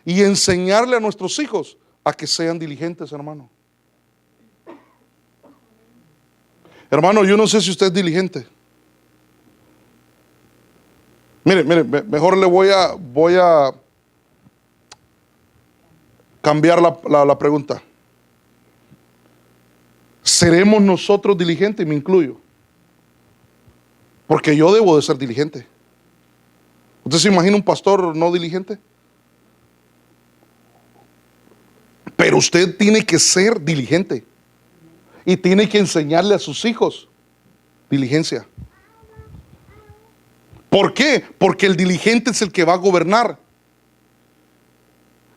y enseñarle a nuestros hijos a que sean diligentes, hermano. Hermano, yo no sé si usted es diligente. Mire, mejor le voy a cambiar la pregunta. ¿Seremos nosotros diligentes? Me incluyo. Porque yo debo de ser diligente. ¿Usted se imagina un pastor no diligente? Pero usted tiene que ser diligente. Y tiene que enseñarle a sus hijos diligencia. ¿Por qué? Porque el diligente es el que va a gobernar.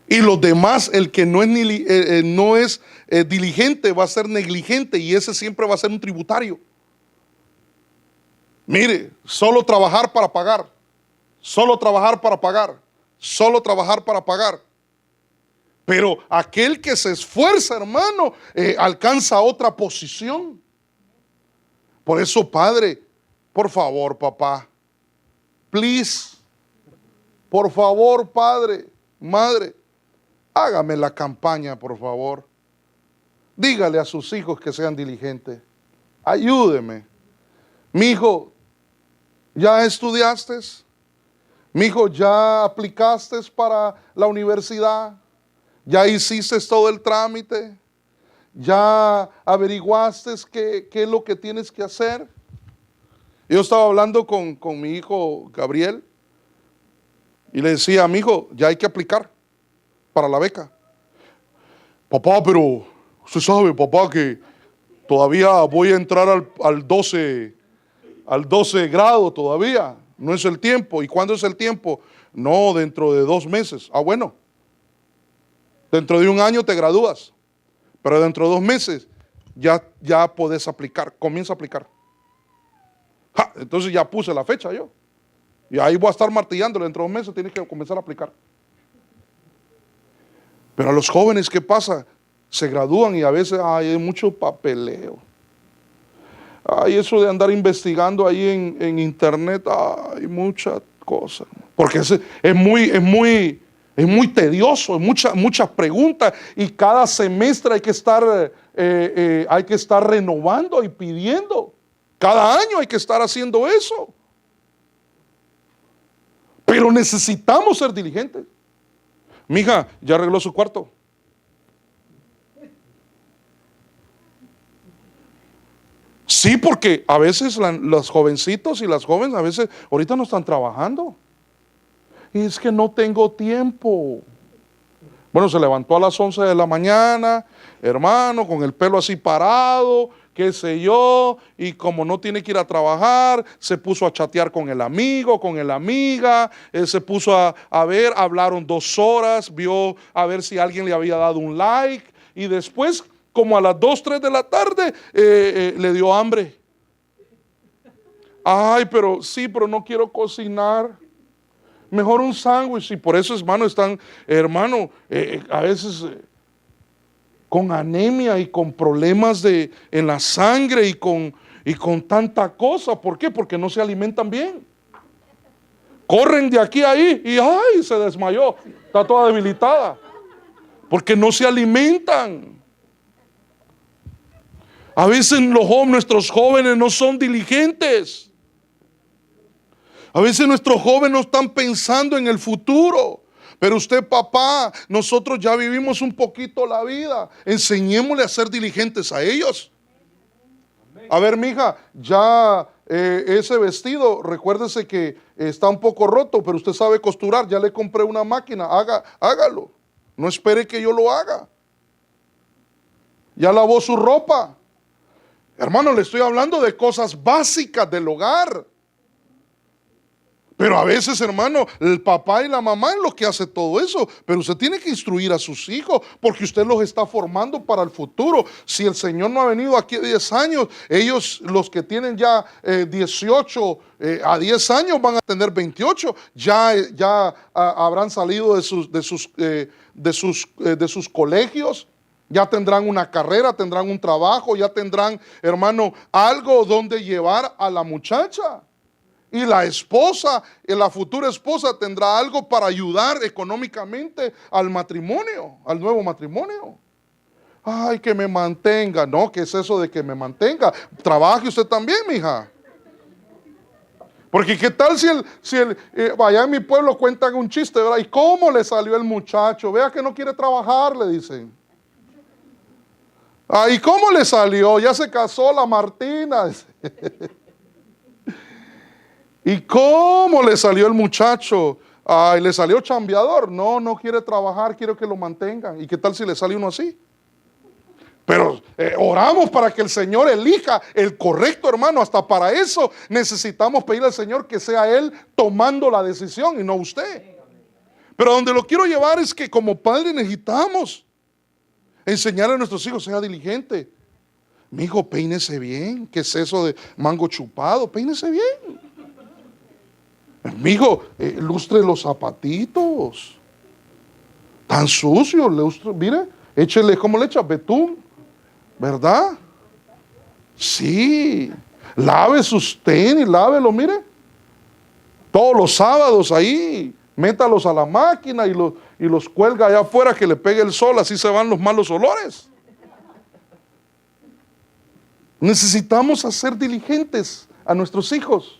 Y los demás, el que no es diligente, va a ser negligente, y ese siempre va a ser un tributario. Mire, solo trabajar para pagar, solo trabajar para pagar, solo trabajar para pagar. Pero aquel que se esfuerza, hermano, alcanza otra posición. Por eso, padre, por favor, papá, please, por favor, padre, madre, hágame la campaña, por favor. Dígale a sus hijos que sean diligentes. Ayúdeme. Mi hijo, ¿ya estudiaste? Mi hijo, ¿ya aplicaste para la universidad? ¿Ya hiciste todo el trámite? ¿Ya averiguaste qué es lo que tienes que hacer? Yo estaba hablando con mi hijo Gabriel y le decía: mi hijo, ya hay que aplicar para la beca. Papá, pero usted sabe, papá, que todavía voy a entrar al 12 grado todavía. No es el tiempo. ¿Y cuándo es el tiempo? No, dentro de 2 meses. Ah, bueno. Dentro de 1 año te gradúas. Pero dentro de 2 meses ya podés aplicar. Comienza a aplicar. Entonces ya puse la fecha yo. Y ahí voy a estar martillándole. Dentro de 2 meses tienes que comenzar a aplicar. Pero a los jóvenes, ¿qué pasa? Se gradúan y a veces hay mucho papeleo. Hay eso de andar investigando ahí en internet, hay muchas cosas. Porque es muy tedioso, muchas preguntas, y cada semestre hay que estar renovando y pidiendo. Cada año hay que estar haciendo eso. Pero necesitamos ser diligentes. Mija, ¿ya arregló su cuarto? Sí, porque a veces los jovencitos y las jóvenes a veces ahorita no están trabajando. Y es que no tengo tiempo. Bueno, se levantó a las 11 de la mañana, hermano, con el pelo así parado, qué sé yo, y como no tiene que ir a trabajar, se puso a chatear con el amigo, con la amiga, se puso a ver, hablaron 2 horas, vio a ver si alguien le había dado un like, y después, como a las 2, 3 de la tarde, le dio hambre. Ay, pero no quiero cocinar. Mejor un sándwich. Y por eso, hermano, están, a veces con anemia y con problemas en la sangre y con tanta cosa. ¿Por qué? Porque no se alimentan bien. Corren de aquí a ahí y ¡ay! Se desmayó. Está toda debilitada. Porque no se alimentan. A veces nuestros jóvenes no son diligentes. A veces nuestros jóvenes no están pensando en el futuro. Pero usted, papá, nosotros ya vivimos un poquito la vida. Enseñémosle a ser diligentes a ellos. A ver, mija, ya ese vestido, recuérdese que está un poco roto, pero usted sabe costurar, ya le compré una máquina, hágalo. No espere que yo lo haga. Ya lavó su ropa. Hermano, le estoy hablando de cosas básicas del hogar. Pero a veces, hermano, el papá y la mamá es lo que hace todo eso. Pero usted tiene que instruir a sus hijos porque usted los está formando para el futuro. Si el Señor no ha venido aquí 10 años, ellos, los que tienen ya 18 a 10 años, van a tener 28. Ya habrán salido de sus colegios. Ya tendrán una carrera, tendrán un trabajo, ya tendrán, hermano, algo donde llevar a la muchacha. Y la esposa, la futura esposa, tendrá algo para ayudar económicamente al matrimonio, al nuevo matrimonio. Ay, que me mantenga. No, ¿qué es eso de que me mantenga? Trabaje usted también, mija. Porque qué tal si allá en mi pueblo cuentan un chiste, ¿verdad? ¿Y cómo le salió el muchacho? Vea que no quiere trabajar, le dicen. ¿Y cómo le salió? Ya se casó la Martina. ¿Y cómo le salió el muchacho? ¿Le salió chambeador? No quiere trabajar, quiero que lo mantengan. ¿Y qué tal si le sale uno así? Pero oramos para que el Señor elija el correcto, hermano. Hasta para eso necesitamos pedirle al Señor que sea Él tomando la decisión y no usted. Pero donde lo quiero llevar es que como padre necesitamos enseñarle a nuestros hijos, sea diligente. Mi hijo, peínese bien. ¿Qué es eso de mango chupado? Peínese bien. Mi hijo, lustre los zapatitos. Tan sucios, mire, échele, ¿cómo le echa? Betún, ¿verdad? Sí. Lave sus tenis, lávelo, mire. Todos los sábados ahí, métalos a la máquina y los cuelga allá afuera que le pegue el sol, así se van los malos olores. Necesitamos hacer diligentes a nuestros hijos.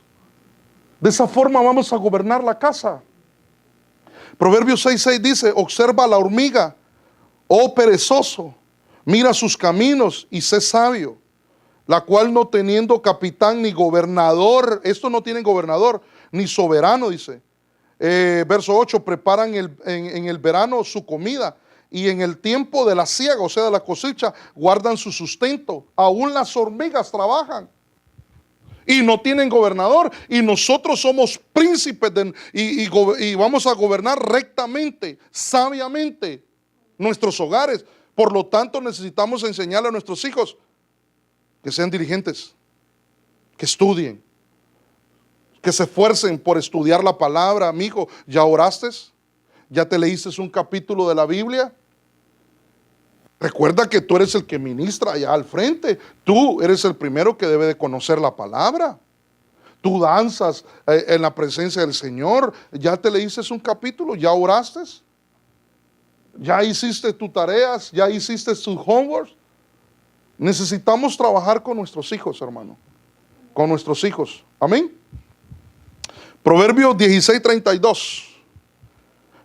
De esa forma vamos a gobernar la casa. Proverbios 6:6 dice: observa la hormiga, oh perezoso, mira sus caminos y sé sabio, la cual no teniendo capitán ni gobernador, esto no tienen gobernador ni soberano, dice. Verso 8, preparan en el verano su comida y en el tiempo de la siega, o sea de la cosecha, guardan su sustento. Aún las hormigas trabajan y no tienen gobernador, y nosotros somos príncipes y vamos a gobernar rectamente, sabiamente nuestros hogares. Por lo tanto, necesitamos enseñarle a nuestros hijos que sean diligentes, que estudien, que se esfuercen por estudiar la palabra. Amigo, ¿ya oraste? ¿Ya te leíste un capítulo de la Biblia? Recuerda que tú eres el que ministra allá al frente. Tú eres el primero que debe de conocer la palabra. Tú danzas en la presencia del Señor. ¿Ya te leíste un capítulo? ¿Ya oraste? ¿Ya hiciste tus tareas? ¿Ya hiciste tus homework? Necesitamos trabajar con nuestros hijos, hermano. Con nuestros hijos. Amén. Proverbios 16:32.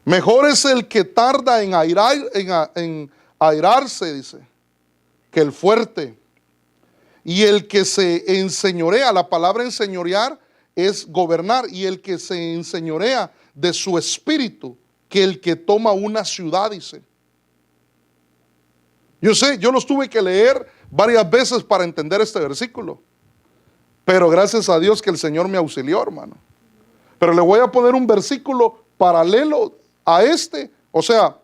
Mejor es el que tarda en airarse, dice, que el fuerte. Y el que se enseñorea, la palabra enseñorear es gobernar, y el que se enseñorea de su espíritu, que el que toma una ciudad, dice. Yo sé, yo los tuve que leer varias veces para entender este versículo, pero gracias a Dios que el Señor me auxilió, hermano. Pero le voy a poner un versículo paralelo a este, o sea,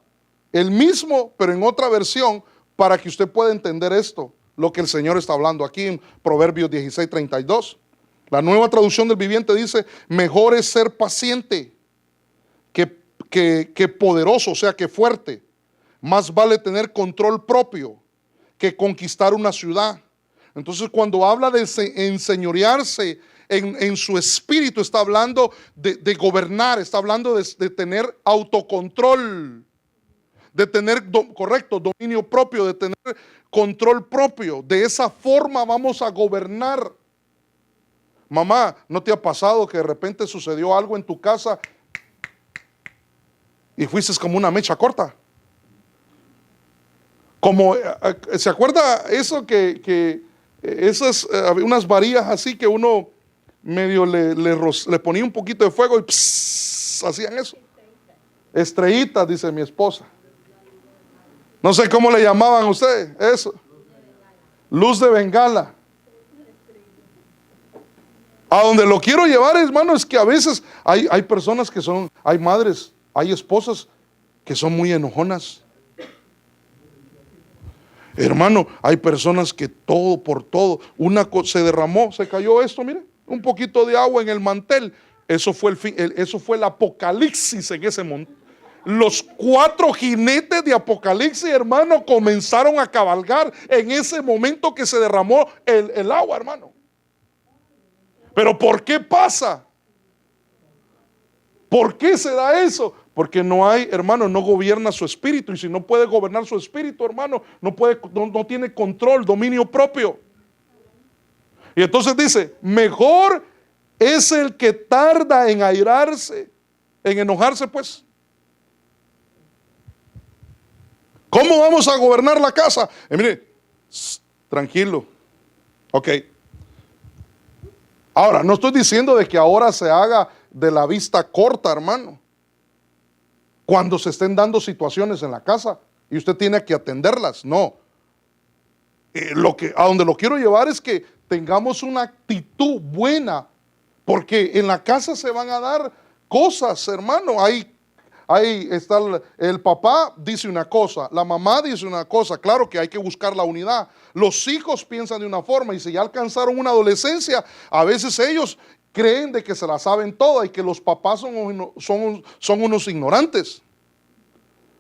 el mismo, pero en otra versión, para que usted pueda entender esto, lo que el Señor está hablando aquí en Proverbios 16:32. La Nueva Traducción del Viviente dice: mejor es ser paciente que poderoso, o sea, que fuerte. Más vale tener control propio que conquistar una ciudad. Entonces, cuando habla de enseñorearse en su espíritu, está hablando de gobernar, está hablando de tener autocontrol, de tener, dominio propio, de tener control propio. De esa forma vamos a gobernar. Mamá, ¿no te ha pasado que de repente sucedió algo en tu casa y fuiste como una mecha corta? Como, ¿se acuerda eso que esas, unas varillas así que uno medio le ponía un poquito de fuego y hacían eso. Estrellitas, dice mi esposa. No sé cómo le llamaban a ustedes eso. Luz de bengala. A donde lo quiero llevar, hermano, es que a veces hay personas que son, hay madres, hay esposas que son muy enojonas. Hermano, hay personas que todo por todo, una cosa se derramó, se cayó esto, mire, un poquito de agua en el mantel. Eso fue el fin, eso fue el apocalipsis en ese momento. Los 4 jinetes de Apocalipsis, hermano, comenzaron a cabalgar en ese momento que se derramó el agua, hermano. Pero ¿por qué pasa? ¿Por qué se da eso? Porque no hay, hermano, no gobierna su espíritu. Y si no puede gobernar su espíritu, hermano, no tiene control, dominio propio. Y entonces dice, mejor es el que tarda en airarse, en enojarse, pues. ¿Cómo vamos a gobernar la casa? Mire, tranquilo. Ok. Ahora, no estoy diciendo de que ahora se haga de la vista corta, hermano. Cuando se estén dando situaciones en la casa y usted tiene que atenderlas, no. A donde lo quiero llevar es que tengamos una actitud buena, porque en la casa se van a dar cosas, hermano. Ahí está el papá dice una cosa, la mamá dice una cosa. Claro que hay que buscar la unidad. Los hijos piensan de una forma y si ya alcanzaron una adolescencia, a veces ellos creen de que se la saben toda y que los papás son unos ignorantes.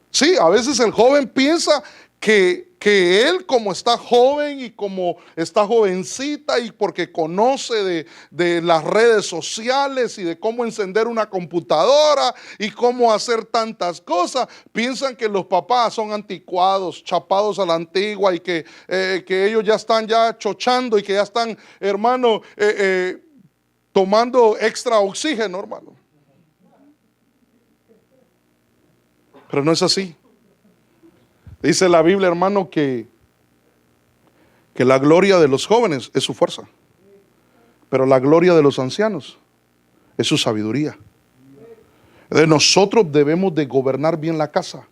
Sí, a veces el joven piensa que él, como está joven y como está jovencita y porque conoce de las redes sociales y de cómo encender una computadora y cómo hacer tantas cosas, piensan que los papás son anticuados, chapados a la antigua y que ellos ya están ya chochando y que ya están, hermano, tomando extra oxígeno, hermano. Pero no es así. Dice la Biblia, hermano, que la gloria de los jóvenes es su fuerza, pero la gloria de los ancianos es su sabiduría. De nosotros debemos de gobernar bien la casa.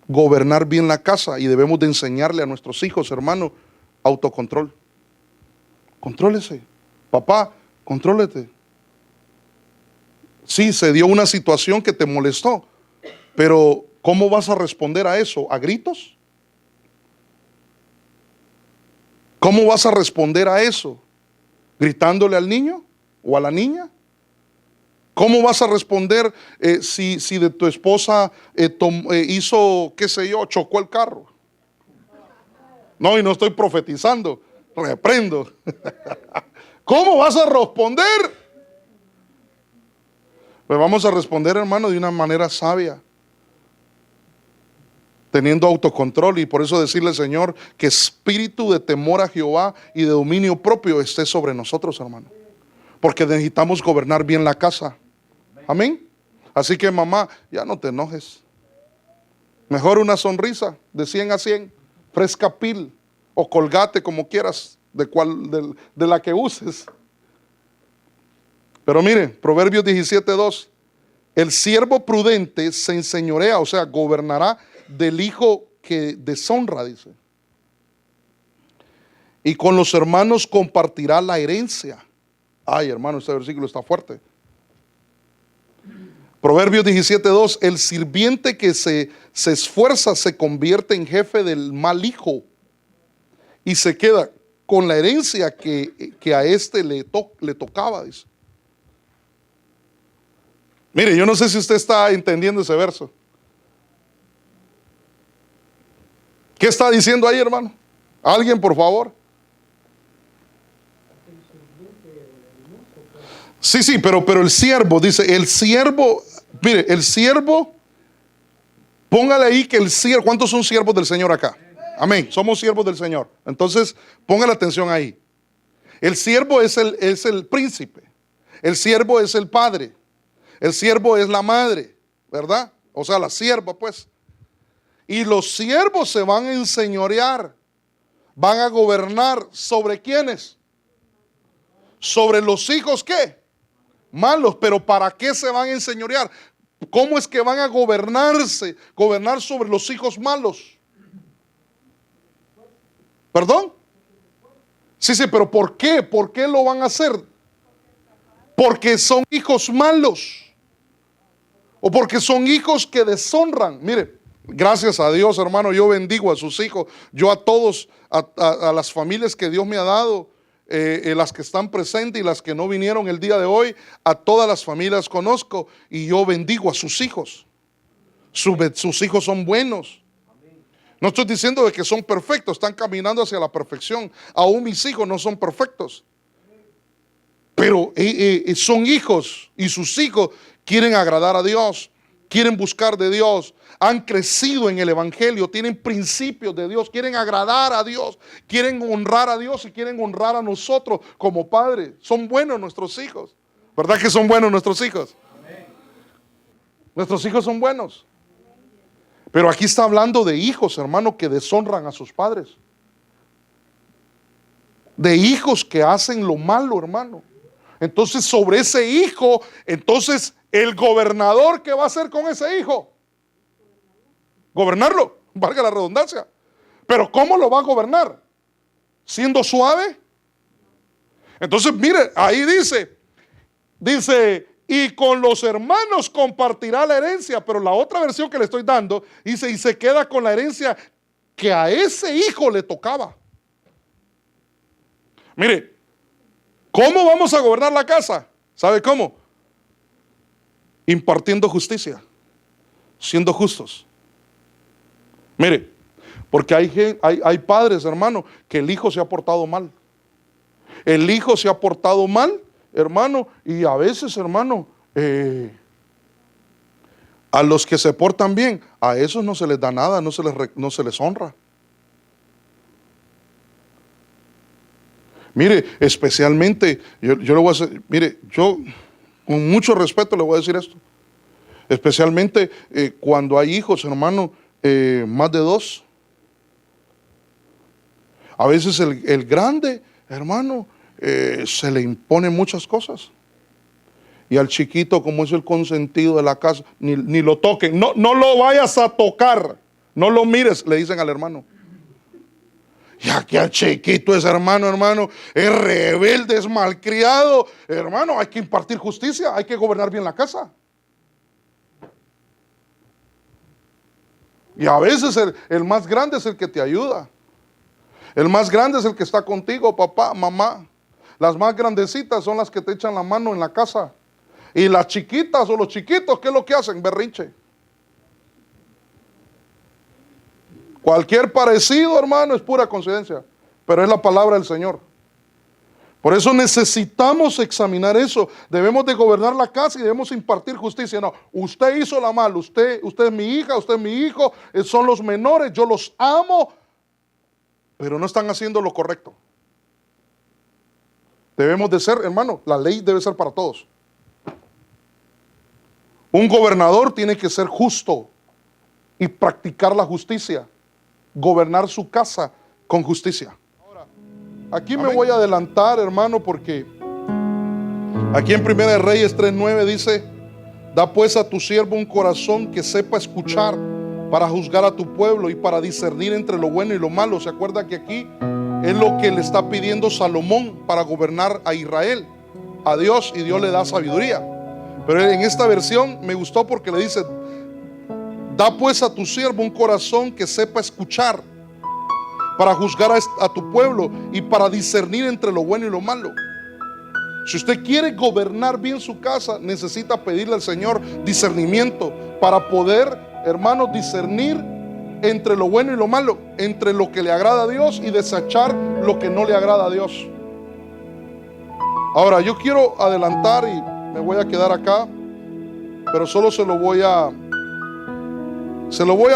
Gobernar bien la casa y debemos de enseñarle a nuestros hijos, hermano, autocontrol. Contrólese. Papá, contrólete. Sí, se dio una situación que te molestó, pero ¿cómo vas a responder a eso? ¿A gritos? ¿Cómo vas a responder a eso? ¿Gritándole al niño o a la niña? ¿Cómo vas a responder si de tu esposa hizo, qué sé yo, chocó el carro? No, y no estoy profetizando, reprendo. ¿Cómo vas a responder? Pues vamos a responder, hermano, de una manera sabia, teniendo autocontrol, y por eso decirle, Señor, que espíritu de temor a Jehová y de dominio propio esté sobre nosotros, hermano, porque necesitamos gobernar bien la casa. Amén. Así que, mamá, ya no te enojes. Mejor una sonrisa de 100 a 100, Fresca Pil o Colgate, como quieras, de la que uses. Pero mire, Proverbios 17:2, el siervo prudente se enseñorea, o sea, gobernará del hijo que deshonra, dice. Y con los hermanos compartirá la herencia. Ay, hermano, este versículo está fuerte. Proverbios 17:2, el sirviente que se esfuerza se convierte en jefe del mal hijo y se queda con la herencia que a este le tocaba, dice. Mire, yo no sé si usted está entendiendo ese verso. ¿Qué está diciendo ahí, hermano? ¿Alguien, por favor? Sí, pero el siervo, dice, el siervo, mire, el siervo, póngale ahí que el siervo, ¿cuántos son siervos del Señor acá? Amén, somos siervos del Señor. Entonces, póngale atención ahí. El siervo es el príncipe, el siervo es el padre, el siervo es la madre, ¿verdad? O sea, la sierva, pues. Y los siervos se van a enseñorear, van a gobernar sobre quiénes, sobre los hijos, ¿qué? Malos. Pero ¿para qué se van a enseñorear? ¿Cómo es que van a gobernar sobre los hijos malos? ¿Perdón? Sí, pero ¿por qué? ¿Por qué lo van a hacer? Porque son hijos malos. O porque son hijos que deshonran. Mire, gracias a Dios, hermano, yo bendigo a sus hijos. Yo a todos, a las familias que Dios me ha dado, las que están presentes y las que no vinieron el día de hoy, a todas las familias conozco y yo bendigo a sus hijos. Sus hijos son buenos. No estoy diciendo de que son perfectos, están caminando hacia la perfección. Aún mis hijos no son perfectos. Pero son hijos y sus hijos quieren agradar a Dios, quieren buscar de Dios, han crecido en el Evangelio, tienen principios de Dios, quieren agradar a Dios, quieren honrar a Dios y quieren honrar a nosotros como padres. Son buenos nuestros hijos. ¿Verdad que son buenos nuestros hijos? Amén. Nuestros hijos son buenos. Pero aquí está hablando de hijos, hermano, que deshonran a sus padres. De hijos que hacen lo malo, hermano. Entonces, sobre ese hijo, entonces el gobernador, ¿qué va a hacer con ese hijo? Gobernarlo, valga la redundancia. Pero ¿cómo lo va a gobernar? ¿Siendo suave? Entonces, mire, ahí dice, y con los hermanos compartirá la herencia. Pero la otra versión que le estoy dando, dice, y se queda con la herencia que a ese hijo le tocaba. Mire, ¿cómo vamos a gobernar la casa? ¿Sabe cómo? Impartiendo justicia, siendo justos. Mire, porque hay padres, hermano, que el hijo se ha portado mal. El hijo se ha portado mal, hermano, y a veces, hermano, a los que se portan bien, a esos no se les da nada, no se les honra. Mire, especialmente, yo le voy a hacer, mire, yo con mucho respeto le voy a decir esto. Especialmente cuando hay hijos, hermano, más de dos. A veces el grande, hermano, se le impone muchas cosas. Y al chiquito, como es el consentido de la casa, ni lo toquen. No lo vayas a tocar. No lo mires, le dicen al hermano. Ya que al chiquito es hermano, es rebelde, es malcriado. Hermano, hay que impartir justicia, hay que gobernar bien la casa. Y a veces el más grande es el que te ayuda. El más grande es el que está contigo, papá, mamá. Las más grandecitas son las que te echan la mano en la casa. Y las chiquitas o los chiquitos, ¿qué es lo que hacen? Berrinche. Cualquier parecido, hermano, es pura coincidencia, pero es la palabra del Señor. Por eso necesitamos examinar eso. Debemos de gobernar la casa y debemos impartir justicia. No, usted hizo la mal, usted es mi hija, usted es mi hijo, son los menores, yo los amo, pero no están haciendo lo correcto. Debemos de ser, hermano, la ley debe ser para todos. Un gobernador tiene que ser justo y practicar la justicia. Gobernar su casa con justicia. Ahora, aquí me voy a adelantar, hermano, porque aquí en Primera de Reyes 3:9 dice: da pues a tu siervo un corazón que sepa escuchar para juzgar a tu pueblo y para discernir entre lo bueno y lo malo. ¿Se acuerda que aquí es lo que le está pidiendo Salomón para gobernar a Israel, a Dios, y Dios le da sabiduría? Pero en esta versión me gustó porque le dice: da pues a tu siervo un corazón que sepa escuchar para juzgar a tu pueblo y para discernir entre lo bueno y lo malo. Si usted quiere gobernar bien su casa, necesita pedirle al Señor discernimiento para poder, hermanos, discernir entre lo bueno y lo malo, entre lo que le agrada a Dios y desechar lo que no le agrada a Dios. Ahora, yo quiero adelantar y me voy a quedar acá, pero solo se lo voy a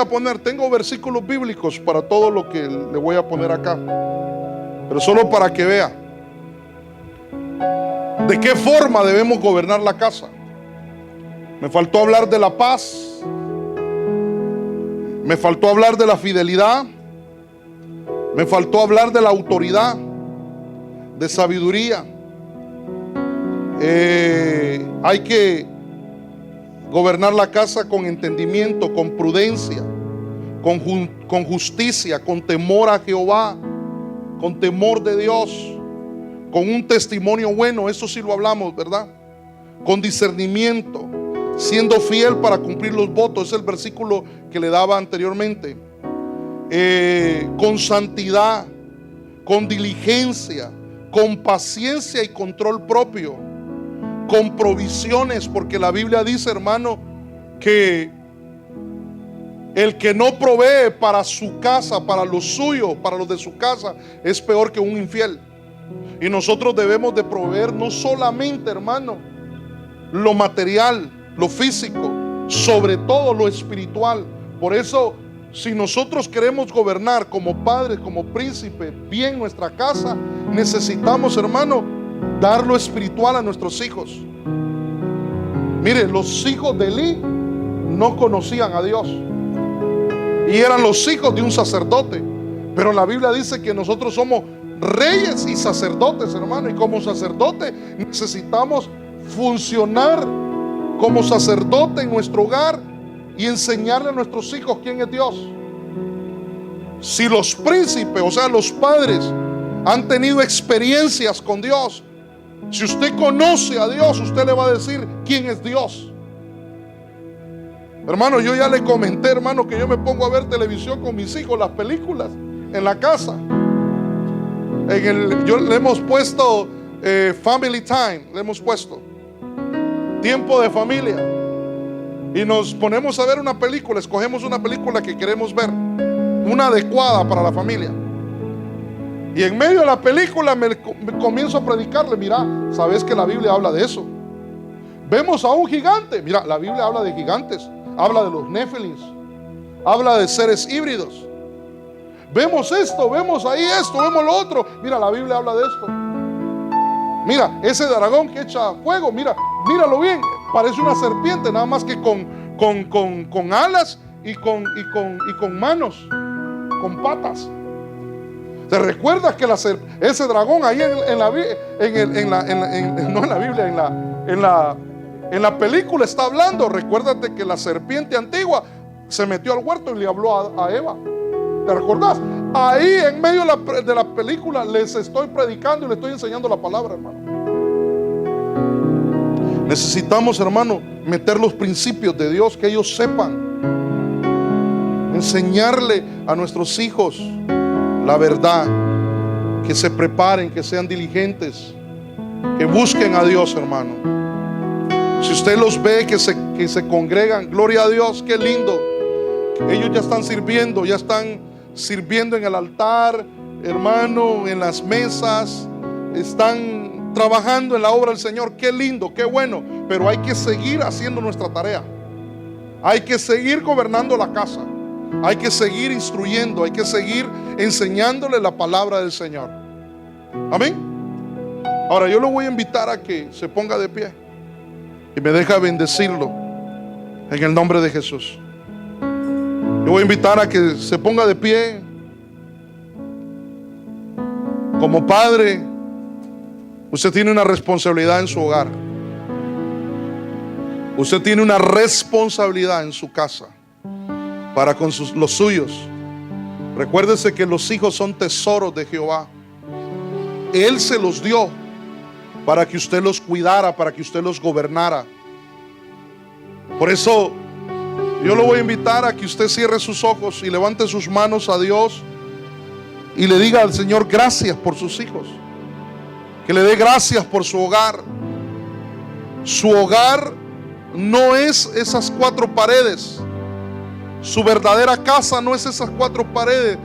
poner. Tengo versículos bíblicos para todo lo que le voy a poner acá, pero solo para que vea de qué forma debemos gobernar la casa. Me faltó hablar de la paz, me faltó hablar de la fidelidad, me faltó hablar de la autoridad, de sabiduría, Hay que gobernar la casa con entendimiento, con prudencia, con justicia, con temor a Jehová, con temor de Dios, con un testimonio bueno, eso sí lo hablamos, ¿verdad? Con discernimiento, siendo fiel para cumplir los votos, es el versículo que le daba anteriormente. Con santidad, con diligencia, con paciencia y control propio, con provisiones, porque la Biblia dice, hermano, que el que no provee para su casa, para los suyos, para los de su casa, es peor que un infiel. Y nosotros debemos de proveer no solamente, hermano, lo material, lo físico, sobre todo lo espiritual. Por eso, si nosotros queremos gobernar como padres, como príncipes, bien nuestra casa, necesitamos, hermano, dar lo espiritual a nuestros hijos. Mire, los hijos de Elí no conocían a Dios y eran los hijos de un sacerdote, pero la Biblia dice que nosotros somos reyes y sacerdotes, hermano, y como sacerdote necesitamos funcionar como sacerdote en nuestro hogar y enseñarle a nuestros hijos quién es Dios. Si los príncipes, o sea, los padres, han tenido experiencias con Dios, si usted conoce a Dios, usted le va a decir quién es Dios. Hermano, yo ya le comenté, hermano, que yo me pongo a ver televisión con mis hijos, las películas en la casa. Yo le hemos puesto Family Time, le hemos puesto tiempo de familia, y nos ponemos a ver una película, escogemos una película que queremos ver, una adecuada para la familia, y en medio de la película me comienzo a predicarle: mira, ¿sabes que la Biblia habla de eso? Vemos a un gigante, mira, la Biblia habla de gigantes, habla de los Néfilis, habla de seres híbridos. Vemos esto, vemos ahí esto, vemos lo otro. Mira, la Biblia habla de esto. Mira, ese dragón que echa fuego, míralo bien. Parece una serpiente, nada más que con alas y con manos, con patas. ¿Te recuerdas que ese dragón ahí en la película está hablando? Recuérdate que la serpiente antigua se metió al huerto y le habló a Eva. ¿Te recordás? Ahí en medio de la película les estoy predicando y les estoy enseñando la palabra, hermano. Necesitamos, hermano, meter los principios de Dios, que ellos sepan, enseñarle a nuestros hijos la verdad, que se preparen, que sean diligentes, que busquen a Dios, hermano. Si usted los ve que se congregan, gloria a Dios, qué lindo. Ellos ya están sirviendo en el altar, hermano, en las mesas, están trabajando en la obra del Señor. Qué lindo, qué bueno, pero hay que seguir haciendo nuestra tarea. Hay que seguir gobernando la casa, hay que seguir instruyendo, hay que seguir enseñándole la palabra del Señor. Amén. Ahora yo lo voy a invitar a que se ponga de pie y me deja bendecirlo en el nombre de Jesús. Yo voy a invitar a que se ponga de pie. Como padre, usted tiene una responsabilidad en su hogar. Usted tiene una responsabilidad en su casa para con los suyos. Recuérdese que los hijos son tesoros de Jehová. Él se los dio para que usted los cuidara, para que usted los gobernara. Por eso yo lo voy a invitar a que usted cierre sus ojos y levante sus manos a Dios y le diga al Señor gracias por sus hijos, que le dé gracias por su hogar. Su hogar no es esas cuatro paredes. Su verdadera casa no es esas cuatro paredes.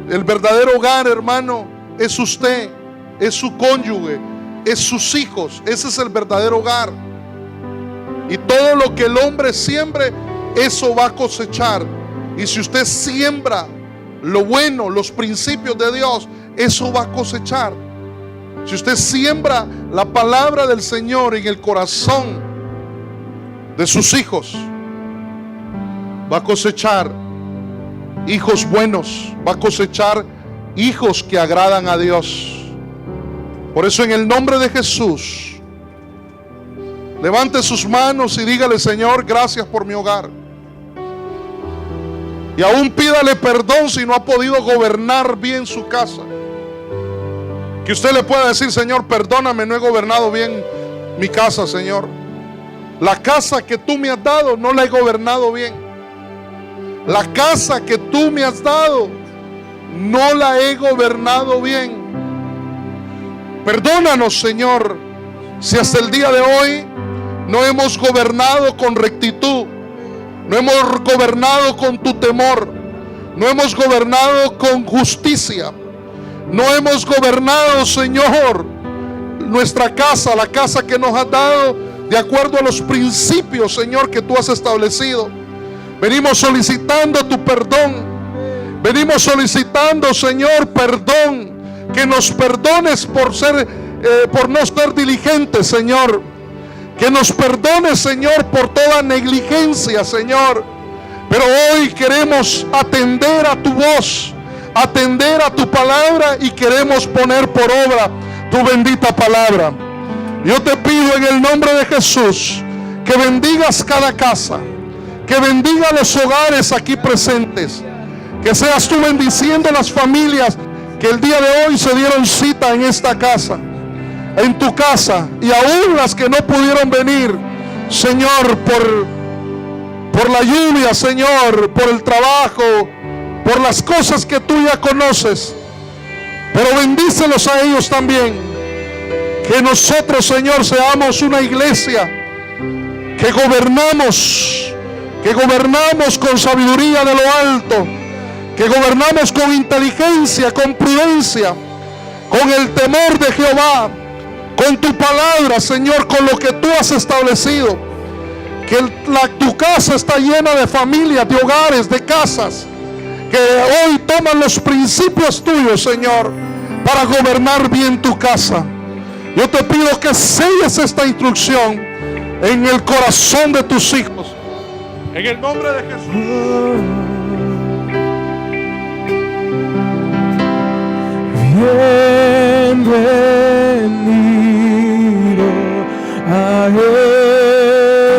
El verdadero hogar, hermano, es usted, es su cónyuge, es sus hijos. Ese es el verdadero hogar. Y todo lo que el hombre siembre, eso va a cosechar. Y si usted siembra lo bueno, los principios de Dios, eso va a cosechar. Si usted siembra la palabra del Señor en el corazón de sus hijos, va a cosechar hijos buenos, va a cosechar hijos que agradan a Dios. Por eso en el nombre de Jesús Levante sus manos y dígale: Señor, gracias por mi hogar. Y aún pídale perdón si no ha podido gobernar bien su casa. Que usted le pueda decir: Señor, perdóname, no he gobernado bien mi casa, Señor. La casa que tú me has dado no la he gobernado bien. La casa que tú me has dado no la he gobernado bien. Perdónanos, Señor, si hasta el día de hoy no hemos gobernado con rectitud, no hemos gobernado con tu temor, no hemos gobernado con justicia, no hemos gobernado, Señor, nuestra casa, la casa que nos has dado, de acuerdo a los principios, Señor, que tú has establecido. Venimos solicitando tu perdón. Venimos solicitando, Señor, perdón. Que nos perdones por no ser diligentes, Señor. Que nos perdones, Señor, por toda negligencia, Señor. Pero hoy queremos atender a tu voz, atender a tu palabra, y queremos poner por obra tu bendita palabra. Yo te pido en el nombre de Jesús que bendigas cada casa, que bendiga los hogares aquí presentes, que seas tú bendiciendo las familias que el día de hoy se dieron cita en esta casa, en tu casa, y aún las que no pudieron venir, Señor, por la lluvia, Señor, por el trabajo, por las cosas que tú ya conoces. Pero bendícelos a ellos también. Que nosotros, Señor, seamos una iglesia que gobernamos con sabiduría de lo alto, que gobernamos con inteligencia, con prudencia, con el temor de Jehová, con tu palabra, Señor, con lo que tú has establecido. Que tu casa está llena de familias, de hogares, de casas, que hoy toman los principios tuyos, Señor, para gobernar bien tu casa. Yo te pido que selles esta instrucción en el corazón de tus hijos, en el nombre de Jesús. Bienvenido a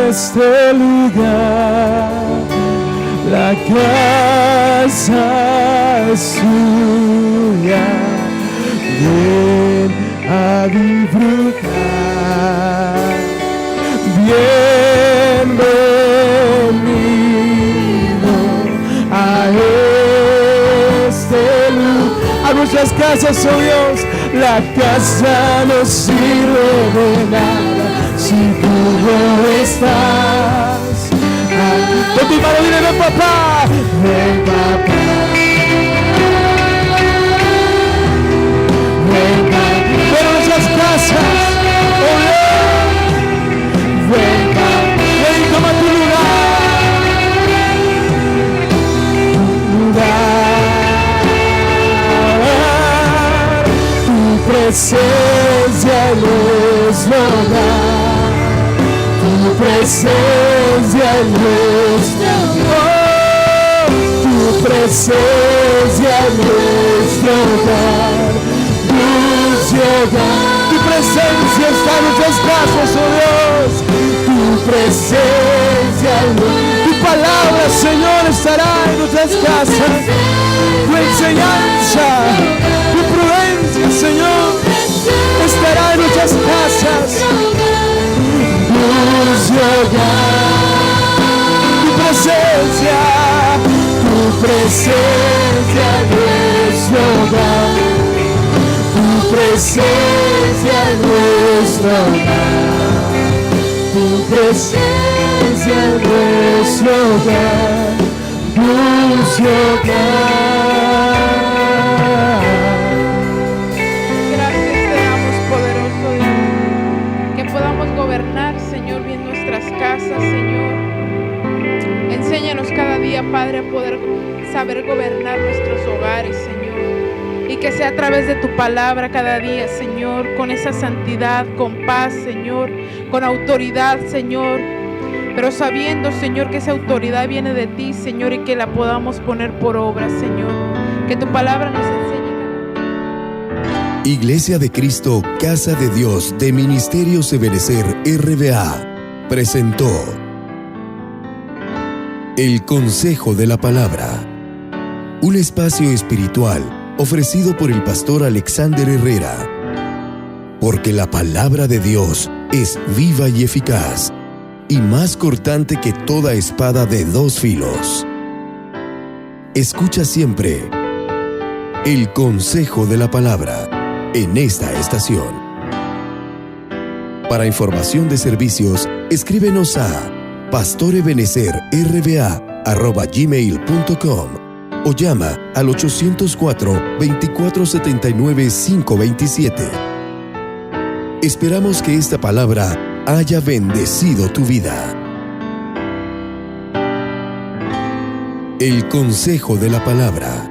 este lugar, la casa es suya. Ven a disfrutar. Bienvenido a este lugar. A nuestras casas, oh Dios, la casa no sirve de nada si tú no estás. Con tu mano dile: ven papá, ven papá. Ven a nuestras casas, oh Dios. Ven papá, ven y toma tu lugar. Tu presencia es nuestro hogar. Tu presencia es nuestro hogar. Tu presencia es nuestro hogar. Luz llega. Tu presencia está en nuestras casas, oh Dios. Tu presencia, tu palabra, Señor, estará en nuestras casas. Tu enseñanza, tu prudencia, Señor, estará en nuestras casas. Luz llega. Tu presencia en nuestro hogar. Tu presencia en nuestro hogar. Tu presencia en nuestro hogar. Luz hogar. Gracias te damos, poderoso Dios, que podamos gobernar, Señor, bien nuestras casas, Señor. Enséñanos cada día, Padre, a poder saber gobernar nuestros hogares, Señor. Y que sea a través de tu palabra cada día, Señor, con esa santidad, con paz, Señor, con autoridad, Señor. Pero sabiendo, Señor, que esa autoridad viene de ti, Señor, y que la podamos poner por obra, Señor. Que tu palabra nos enseñe. Iglesia de Cristo, Casa de Dios, de Ministerios Ebenecer, RBA. presentó El Consejo de la Palabra, un espacio espiritual ofrecido por el pastor Alexander Herrera, porque la palabra de Dios es viva y eficaz, y más cortante que toda espada de dos filos. Escucha siempre El Consejo de la Palabra en esta estación. Para información de servicios, escríbenos a pastorebenecerrba@gmail.com o llama al 804-2479-527. Esperamos que esta palabra haya bendecido tu vida. El Consejo de la Palabra.